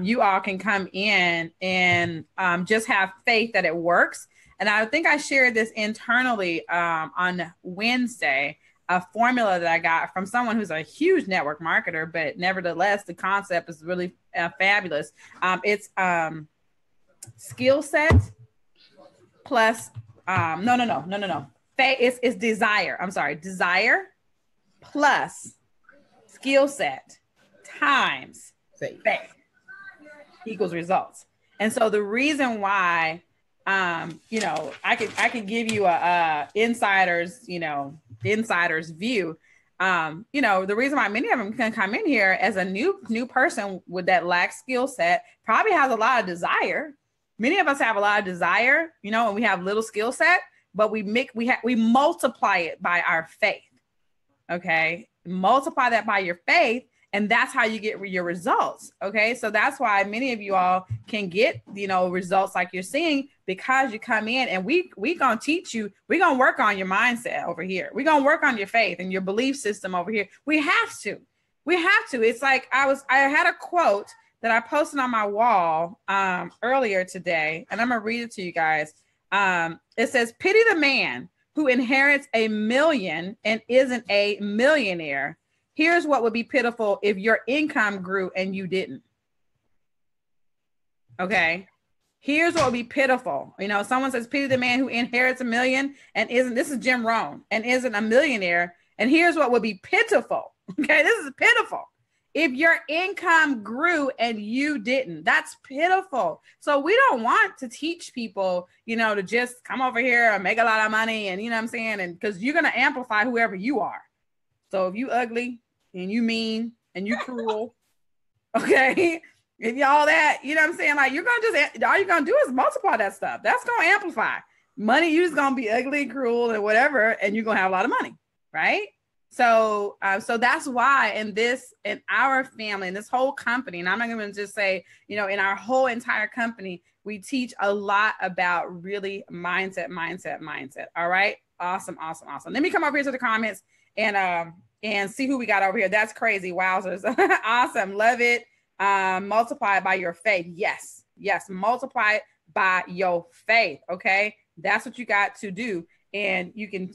S1: you all can come in and just have faith that it works. And I think I shared this internally on Wednesday, a formula that I got from someone who's a huge network marketer, but nevertheless, the concept is really fabulous. It's skill set plus, no. It's desire. I'm sorry. Desire plus skill set times faith equals results. And so the reason why, I could give you a insider's view. The reason why many of them can come in here as a new person with that lack skill set probably has a lot of desire. Many of us have a lot of desire, and we have little skill set. But we multiply it by our faith. Okay. Multiply that by your faith. And that's how you get your results. Okay. So that's why many of you all can get, results like you're seeing, because you come in and we going to teach you, we're going to work on your mindset over here. We're going to work on your faith and your belief system over here. We have to. It's like I had a quote that I posted on my wall earlier today, and I'm going to read it to you guys. It says, pity the man who inherits $1 million and isn't a millionaire. Here's what would be pitiful if your income grew and you didn't. Okay. Here's what would be pitiful. Someone says, pity the man who inherits $1 million and this is Jim Rohn, and isn't a millionaire. And here's what would be pitiful. Okay. This is pitiful. If your income grew and you didn't, that's pitiful. So we don't want to teach people, to just come over here and make a lot of money. And you know what I'm saying? And because you're going to amplify whoever you are. So if you ugly and you mean and you cruel, okay, if you all that, you know what I'm saying? Like, you're going to just, all you're going to do is multiply that stuff. That's going to amplify. Money, you're just going to be ugly, cruel, and whatever, and you're going to have a lot of money, right? So that's why in our family, in this whole company, and I'm not going to just say, in our whole entire company, we teach a lot about really mindset. All right. Awesome. Let me come over here to the comments and see who we got over here. That's crazy. Wowzers. Awesome. Love it. Multiply it by your faith. Yes. Multiply it by your faith. Okay. That's what you got to do. And you can,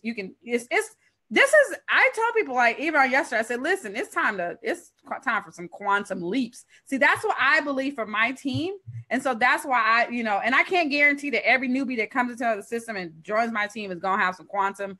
S1: I tell people, like, even on yesterday, I said, listen, it's time for some quantum leaps. See, that's what I believe for my team. And so that's why and I can't guarantee that every newbie that comes into the system and joins my team is going to have some quantum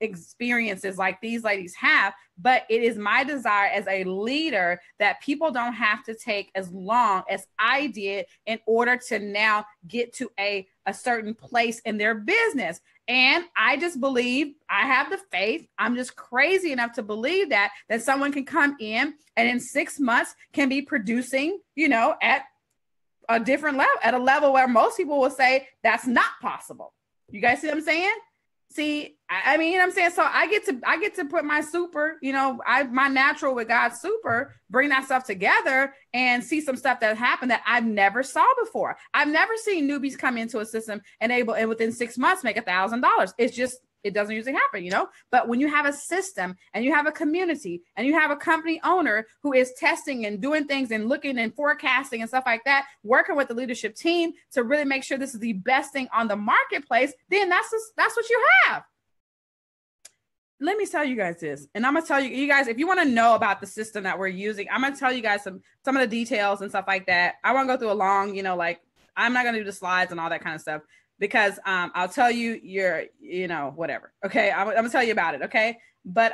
S1: experiences like these ladies have, but it is my desire as a leader that people don't have to take as long as I did in order to now get to a certain place in their business. And I just believe, I have the faith, I'm just crazy enough to believe that someone can come in and in 6 months can be producing, you know, at a different level, at a level where most people will say that's not possible. You guys see what I'm saying? See, I mean, you know what I'm saying? So I get to put my super, you know, my natural with God's super, bring that stuff together and see some stuff that happened that I've never saw before. I've never seen newbies come into a system and within 6 months make $1,000. It's just, it doesn't usually happen, you know, but when you have a system and you have a community and you have a company owner who is testing and doing things and looking and forecasting and stuff like that, working with the leadership team to really make sure this is the best thing on the marketplace, then that's what you have. Let me tell you guys this, and I'm going to tell you guys, if you want to know about the system that we're using, I'm going to tell you guys some of the details and stuff like that. I won't go through a long, you know, like I'm not going to do the slides and all that kind of stuff. Because I'll tell you, you know, whatever. Okay, I'm gonna tell you about it. Okay, but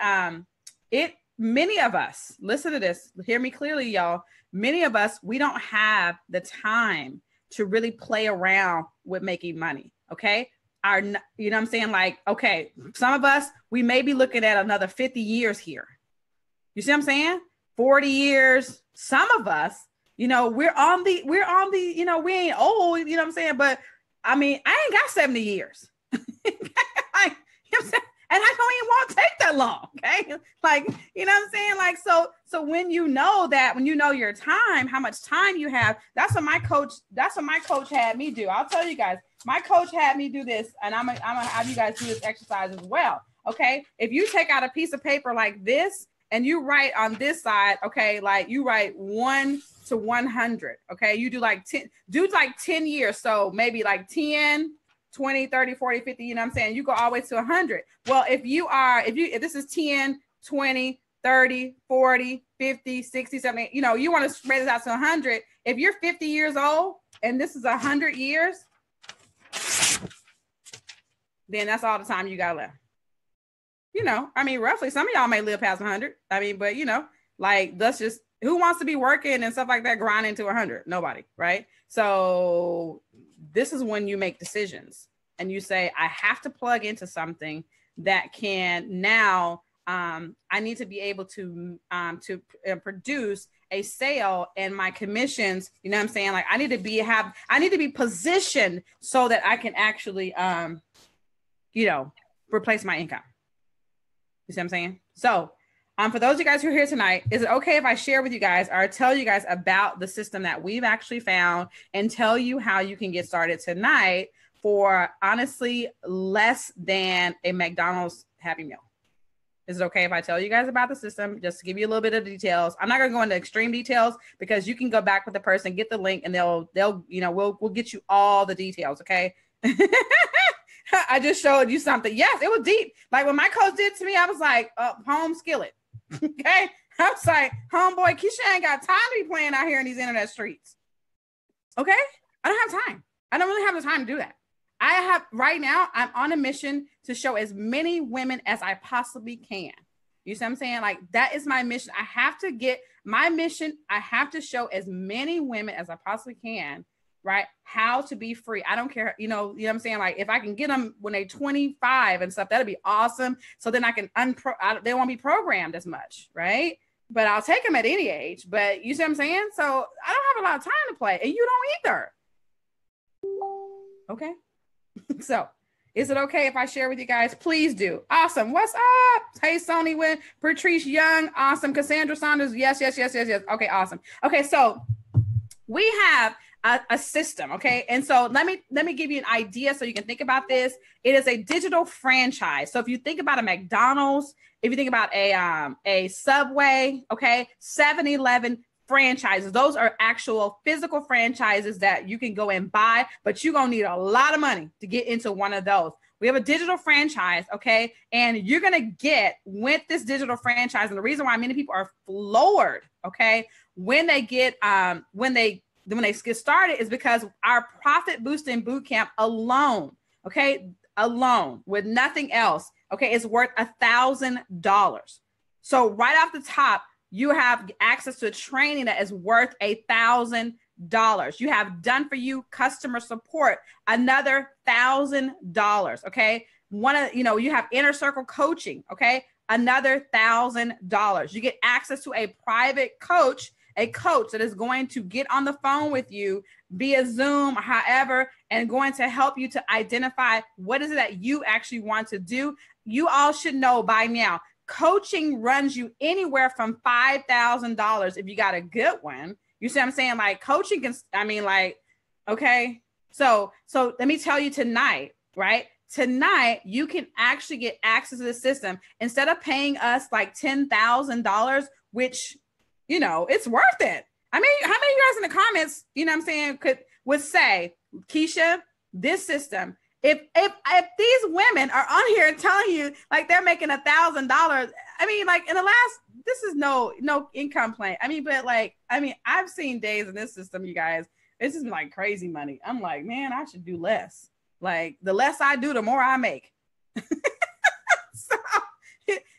S1: many of us, listen to this, hear me clearly, y'all. Many of us, we don't have the time to really play around with making money. Okay, you know what I'm saying? Like, okay, some of us, we may be looking at another 50 years here. You see what I'm saying? 40 years. Some of us, you know, we're on the, you know, we ain't old. You know what I'm saying? But I mean, I ain't got 70 years. Like, you know what I'm saying? And I don't even want to take that long. Okay. Like, you know what I'm saying? Like, so when you know that, when you know your time, how much time you have, that's what my coach had me do. I'll tell you guys, my coach had me do this, and I'm gonna have you guys do this exercise as well. Okay. If you take out a piece of paper like this and you write on this side, okay, like you write 1 to 100. Okay. You do like 10 years. So maybe like 10, 20, 30, 40, 50, you know what I'm saying? You go all the way to 100. Well, if this is 10, 20, 30, 40, 50, 60, 70, you know, you want to spread this out to 100. If you're 50 years old and this is 100 years, then that's all the time you got left. You know, I mean, roughly, some of y'all may live past 100. I mean, but you know, like that's just, who wants to be working and stuff like that, grinding to 100? Nobody, right? So this is when you make decisions and you say, I have to plug into something that can now, I need to be able to produce a sale and my commissions, you know what I'm saying? Like I need to be positioned so that I can actually, you know, replace my income. You see what I'm saying? So, for those of you guys who are here tonight, is it okay if I share with you guys or tell you guys about the system that we've actually found and tell you how you can get started tonight for honestly less than a McDonald's Happy Meal? Is it okay if I tell you guys about the system, just to give you a little bit of details? I'm not going to go into extreme details because you can go back with the person, get the link, and they'll, you know, we'll get you all the details. Okay. I just showed you something. Yes, it was deep. Like when my coach did to me, I was like, home skillet. Okay. I was like, homeboy, Keisha ain't got time to be playing out here in these internet streets. Okay. I don't have time. I don't really have the time to do that. Right now, I'm on a mission to show as many women as I possibly can. You see what I'm saying? Like that is my mission. I have to show as many women as I possibly can, right? How to be free. I don't care. You know what I'm saying? Like if I can get them when they're 25 and stuff, that'd be awesome. So then I can they won't be programmed as much, right? But I'll take them at any age. But you see what I'm saying? So I don't have a lot of time to play, and you don't either. Okay. So is it okay if I share with you guys? Please do. Awesome. What's up? Hey, Sony Wynn, Patrice Young. Awesome. Cassandra Saunders. Yes. Okay. Awesome. Okay. So we have a system. Okay. And so let me give you an idea so you can think about this. It is a digital franchise. So if you think about a McDonald's, if you think about a Subway, okay, 7-Eleven franchises, those are actual physical franchises that you can go and buy, but you're going to need a lot of money to get into one of those. We have a digital franchise, okay? And you're going to get with this digital franchise, and the reason why many people are floored, okay, when they get get started is because our profit boosting bootcamp alone, okay, alone with nothing else, okay, is worth $1,000. So right off the top, you have access to a training that is worth $1,000. You have done for you customer support, another $1,000. Okay. You have inner circle coaching. Okay. Another $1,000. You get access to a private coach, a coach that is going to get on the phone with you via Zoom or however, and going to help you to identify what is it that you actually want to do. You all should know by now, coaching runs you anywhere from $5,000 if you got a good one. You see what I'm saying? Like coaching can, okay. So let me tell you tonight, right? Tonight, you can actually get access to the system instead of paying us like $10,000, which, it's worth it. I mean, how many of you guys in the comments, what I'm saying, would say, Keisha, this system, if these women are on here telling you like they're making $1,000, I mean, like in the last, this is no income plan. I mean, but I've seen days in this system, you guys, this is like crazy money. I'm like, man, I should do less. Like the less I do, the more I make. So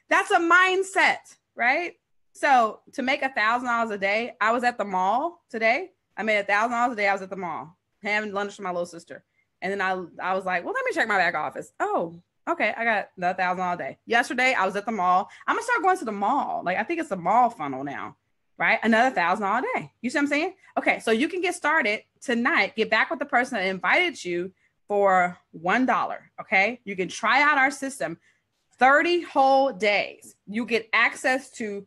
S1: that's a mindset, right? So to make $1,000 a day, I was at the mall today. I made $1,000 a day. I was at the mall having lunch with my little sister. And then I was like, well, let me check my back office. Oh, okay. I got the $1,000 a day. Yesterday, I was at the mall. I'm going to start going to the mall. Like, I think it's a mall funnel now, right? Another $1,000 a day. You see what I'm saying? Okay. So you can get started tonight. Get back with the person that invited you for $1. Okay. You can try out our system 30 whole days. You get access to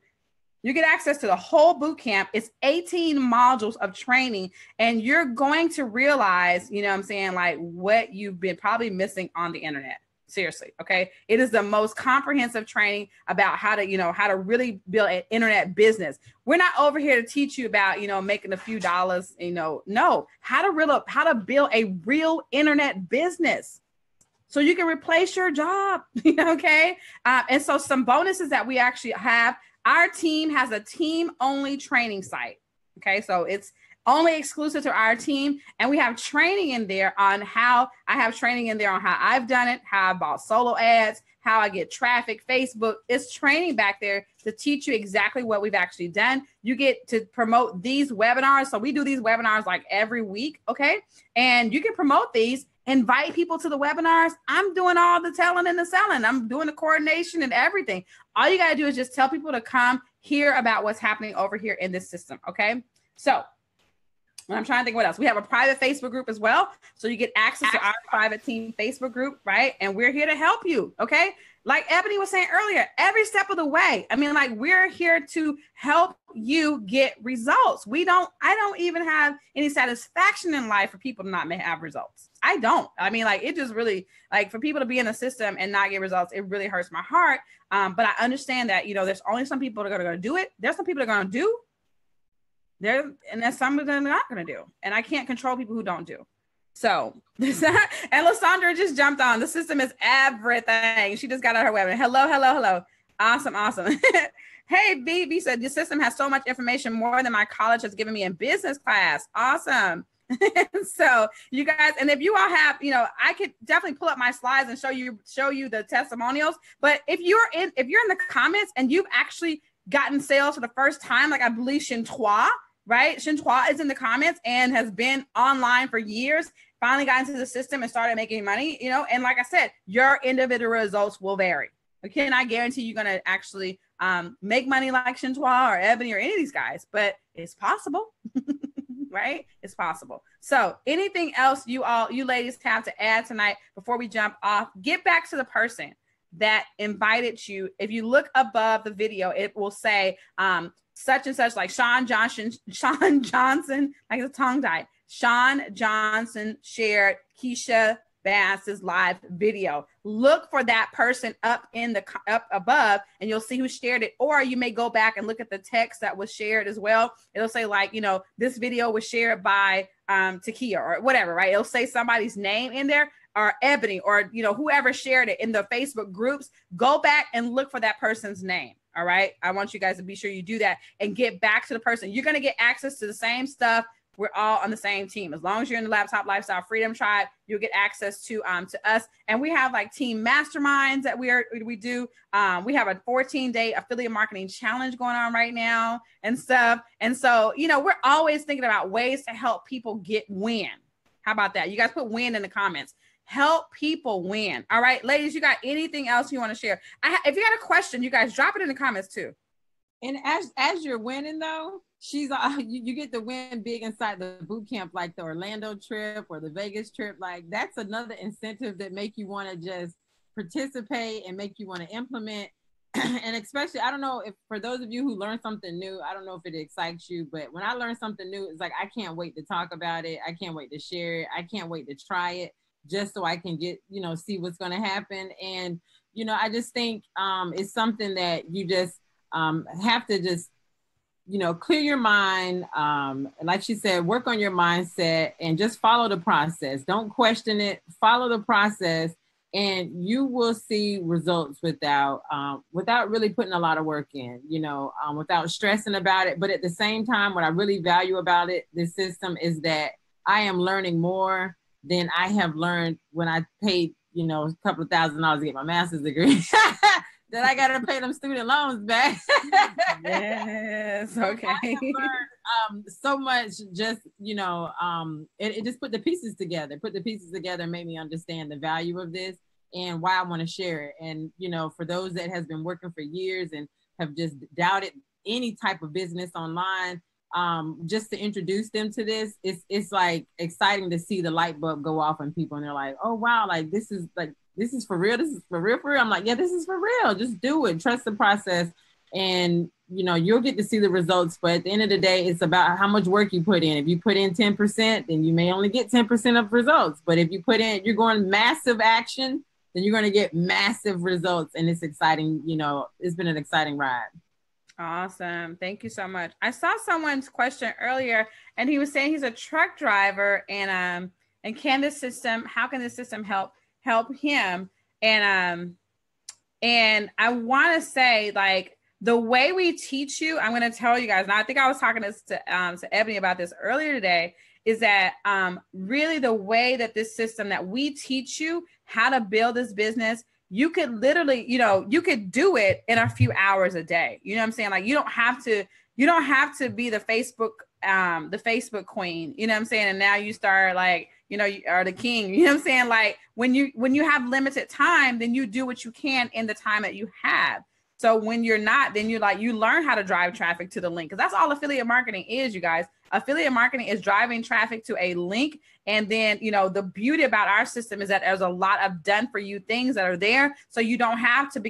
S1: the whole boot camp. It's 18 modules of training, and you're going to realize, like what you've been probably missing on the internet. Seriously. Okay. It is the most comprehensive training about how to really build an internet business. We're not over here to teach you about, making a few dollars, no, how to build a real internet business so you can replace your job. Okay. And so some bonuses that we actually have. Our team has a team-only training site, okay? So it's only exclusive to our team, and we have training in there on how I've done it, how I bought solo ads, how I get traffic, Facebook. It's training back there to teach you exactly what we've actually done. You get to promote these webinars. So we do these webinars like every week, okay? And you can promote these, invite people to the webinars. I'm doing all the telling and the selling. I'm doing the coordination and everything. All you got to do is just tell people to come hear about what's happening over here in this system. Okay. So I'm trying to think what else. We have a private Facebook group as well. So you get access to our private team Facebook group, right? And we're here to help you. Okay. Like Ebony was saying earlier, every step of the way. I mean, like we're here to help you get results. I don't even have any satisfaction in life for people to not have results. I don't. I mean, like it just really, like for people to be in a system and not get results, it really hurts my heart. But I understand that, there's only some people that are going to do it. There's some people that are going to do. And there's some that are not going to do. And I can't control people who don't do. So, and Lysandra just jumped on. The system is everything. She just got out her webinar. Hello. Awesome. Hey, B said, the system has so much information, more than my college has given me in business class. Awesome. So you guys, and if you all have, I could definitely pull up my slides and show you the testimonials. But if you're in the comments and you've actually gotten sales for the first time, like I believe Shintois, right? Shintois is in the comments and has been online for years, finally got into the system and started making money, and like I said, your individual results will vary. Okay, and I guarantee you're going to actually make money like Shintois or Ebony or any of these guys, but it's possible. Right? It's possible. So anything else you ladies have to add tonight before we jump off? Get back to the person that invited you. If you look above the video, it will say such and such, like Sean Johnson, like the tongue tied. Sean Johnson shared Keisha Bass's live video. Look for that person up above, and you'll see who shared it. Or you may go back and look at the text that was shared as well. It'll say like, this video was shared by Takia or whatever, right? It'll say somebody's name in there, or Ebony, or whoever shared it in the Facebook groups. Go back and look for that person's name. All right. I want you guys to be sure you do that and get back to the person. You're going to get access to the same stuff we're all on the same team. As long as you're in the Laptop Lifestyle Freedom Tribe, you'll get access to us. And we have like team masterminds that we do. We have a 14-day affiliate marketing challenge going on right now and stuff. And so, you know, we're always thinking about ways to help people get win. How about that? You guys put win in the comments. Help people win. All right, ladies, you got anything else you want to share? If you got a question, you guys drop it in the comments too.
S3: And as you're winning though, you get to win big inside the boot camp, like the Orlando trip or the Vegas trip. Like that's another incentive that make you want to just participate and make you want to implement. And especially, I don't know if for those of you who learn something new, I don't know if it excites you, but when I learn something new, it's like I can't wait to talk about it. I can't wait to share it. I can't wait to try it just so I can get, you know, see what's going to happen. And, you know, I just think it's something that you just have to just, you know, clear your mind. Like she said, work on your mindset and just follow the process. Don't question it. Follow the process. And you will see results without really putting a lot of work in, you know, without stressing about it. But at the same time, what I really value about this system is that I am learning more than I have learned when I paid, you know, a couple of $1,000s to get my master's degree. That I got to pay them student loans back.
S1: Yes, okay.
S3: I have learned, so much, just, you know, it just put the pieces together. And made me understand the value of this and why I want to share it. And, you know, for those that has been working for years and have just doubted any type of business online, just to introduce them to this, it's like exciting to see the light bulb go off on people and they're like, oh wow, like this is for real. This is for real. I'm like, yeah, this is for real. Just do it. Trust the process. And, you know, you'll get to see the results. But at the end of the day, it's about how much work you put in. If you put in 10%, then you may only get 10% of results. But if you're going massive action, then you're going to get massive results. And it's exciting. You know, it's been an exciting ride.
S1: Awesome. Thank you so much. I saw someone's question earlier and he was saying he's a truck driver and how can this system help him? And I want to say, like, the way we teach you, I'm going to tell you guys, and I think I was talking to Ebony about this earlier today, is that really the way that this system that we teach you how to build this business, you could literally, you know, you could do it in a few hours a day. You know what I'm saying? Like, you don't have to be the Facebook queen, you know what I'm saying? And now you start like, you know, you are the king, you know what I'm saying? Like when you have limited time, then you do what you can in the time that you have. So when you're not, then you learn how to drive traffic to the link. Cause that's all affiliate marketing is, you guys. Affiliate marketing is driving traffic to a link. And then, you know, the beauty about our system is that there's a lot of done for you things that are there. So you don't have to be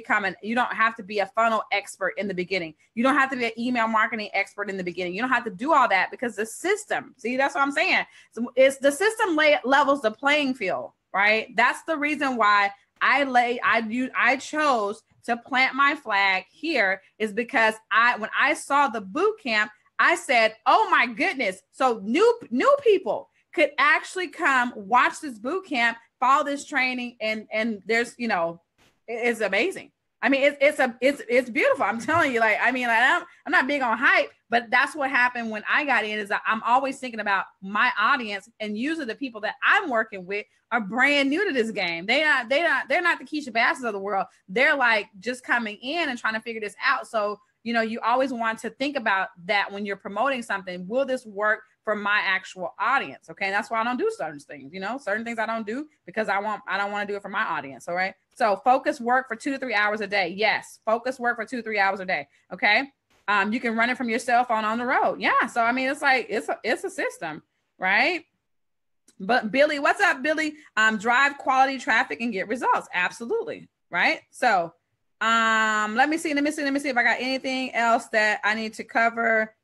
S1: a funnel expert in the beginning. You don't have to be an email marketing expert in the beginning. You don't have to do all that because the system, see, that's what I'm saying. So it's the system levels the playing field, right? That's the reason why I chose to plant my flag here, is because when I saw the boot camp, I said, oh my goodness. So new people could actually come watch this boot camp, follow this training, and there's, you know, it's amazing. I mean, it's beautiful. I'm telling you, like, I mean, I'm not big on hype, but that's what happened when I got in, is that I'm always thinking about my audience, and usually the people that I'm working with are brand new to this game. They're not the Keisha Basses of the world. They're like just coming in and trying to figure this out. So, you know, you always want to think about that when you're promoting something. Will this work for my actual audience? Okay. And that's why I don't do certain things, you know, certain things I don't do because I don't want to do it for my audience. All right. So focus work for 2 to 3 hours a day. Yes. Focus work for 2 to 3 hours a day. Okay. You can run it from your cell phone on the road. Yeah. So, I mean, it's like, it's a system, right? But Billy, what's up, Billy? Drive quality traffic and get results. Absolutely. Right. So, let me see if I got anything else that I need to cover.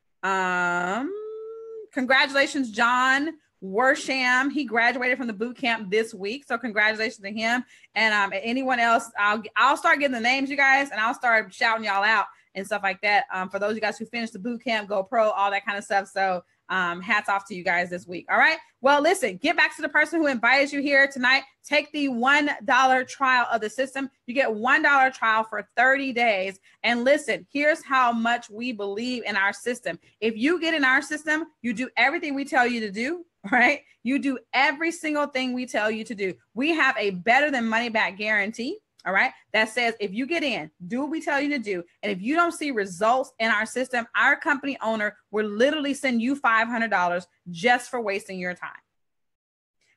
S1: Congratulations, John Worsham. He graduated from the boot camp this week. So congratulations to him. And anyone else, I'll start getting the names, you guys, and I'll start shouting y'all out and stuff like that. For those of you guys who finished the boot camp, go pro, all that kind of stuff. So hats off to you guys this week. All right. Well, listen, get back to the person who invited you here tonight. Take the $1 trial of the system. You get $1 trial for 30 days. And listen, here's how much we believe in our system. If you get in our system, you do everything we tell you to do, right? You do every single thing we tell you to do. We have a better than money back guarantee. All right. That says if you get in, do what we tell you to do. And if you don't see results in our system, our company owner will literally send you $500 just for wasting your time.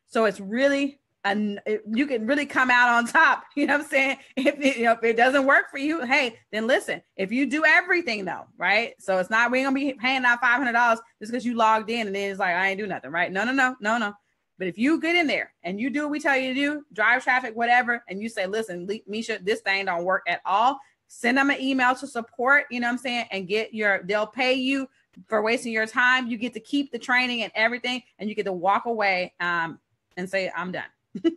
S1: So it's really, you can really come out on top. You know what I'm saying? If it doesn't work for you, hey, then listen, if you do everything though, right? So it's not, we ain't gonna be paying out $500 just because you logged in and then it's like, I ain't do nothing, right? No. But if you get in there and you do what we tell you to do, drive traffic, whatever, and you say, listen, Misha, this thing don't work at all, send them an email to support, you know what I'm saying, and they'll pay you for wasting your time. You get to keep the training and everything, and you get to walk away and say, I'm done.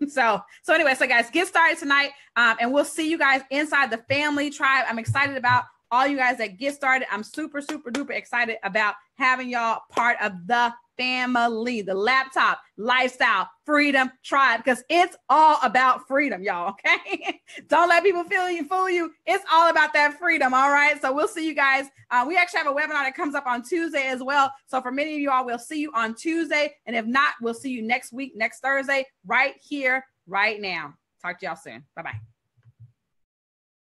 S1: So anyway, so guys, get started tonight, and we'll see you guys inside the family tribe. I'm excited about all you guys that get started. I'm super, super duper excited about having y'all part of the family, the Laptop Lifestyle Freedom Tribe, because it's all about freedom, y'all. Okay. Don't let people fool you. It's all about that freedom. All right. So we'll see you guys. We actually have a webinar that comes up on Tuesday as well. So for many of you all, we'll see you on Tuesday. And if not, we'll see you next week, next Thursday, right here, right now. Talk to y'all soon. Bye-bye.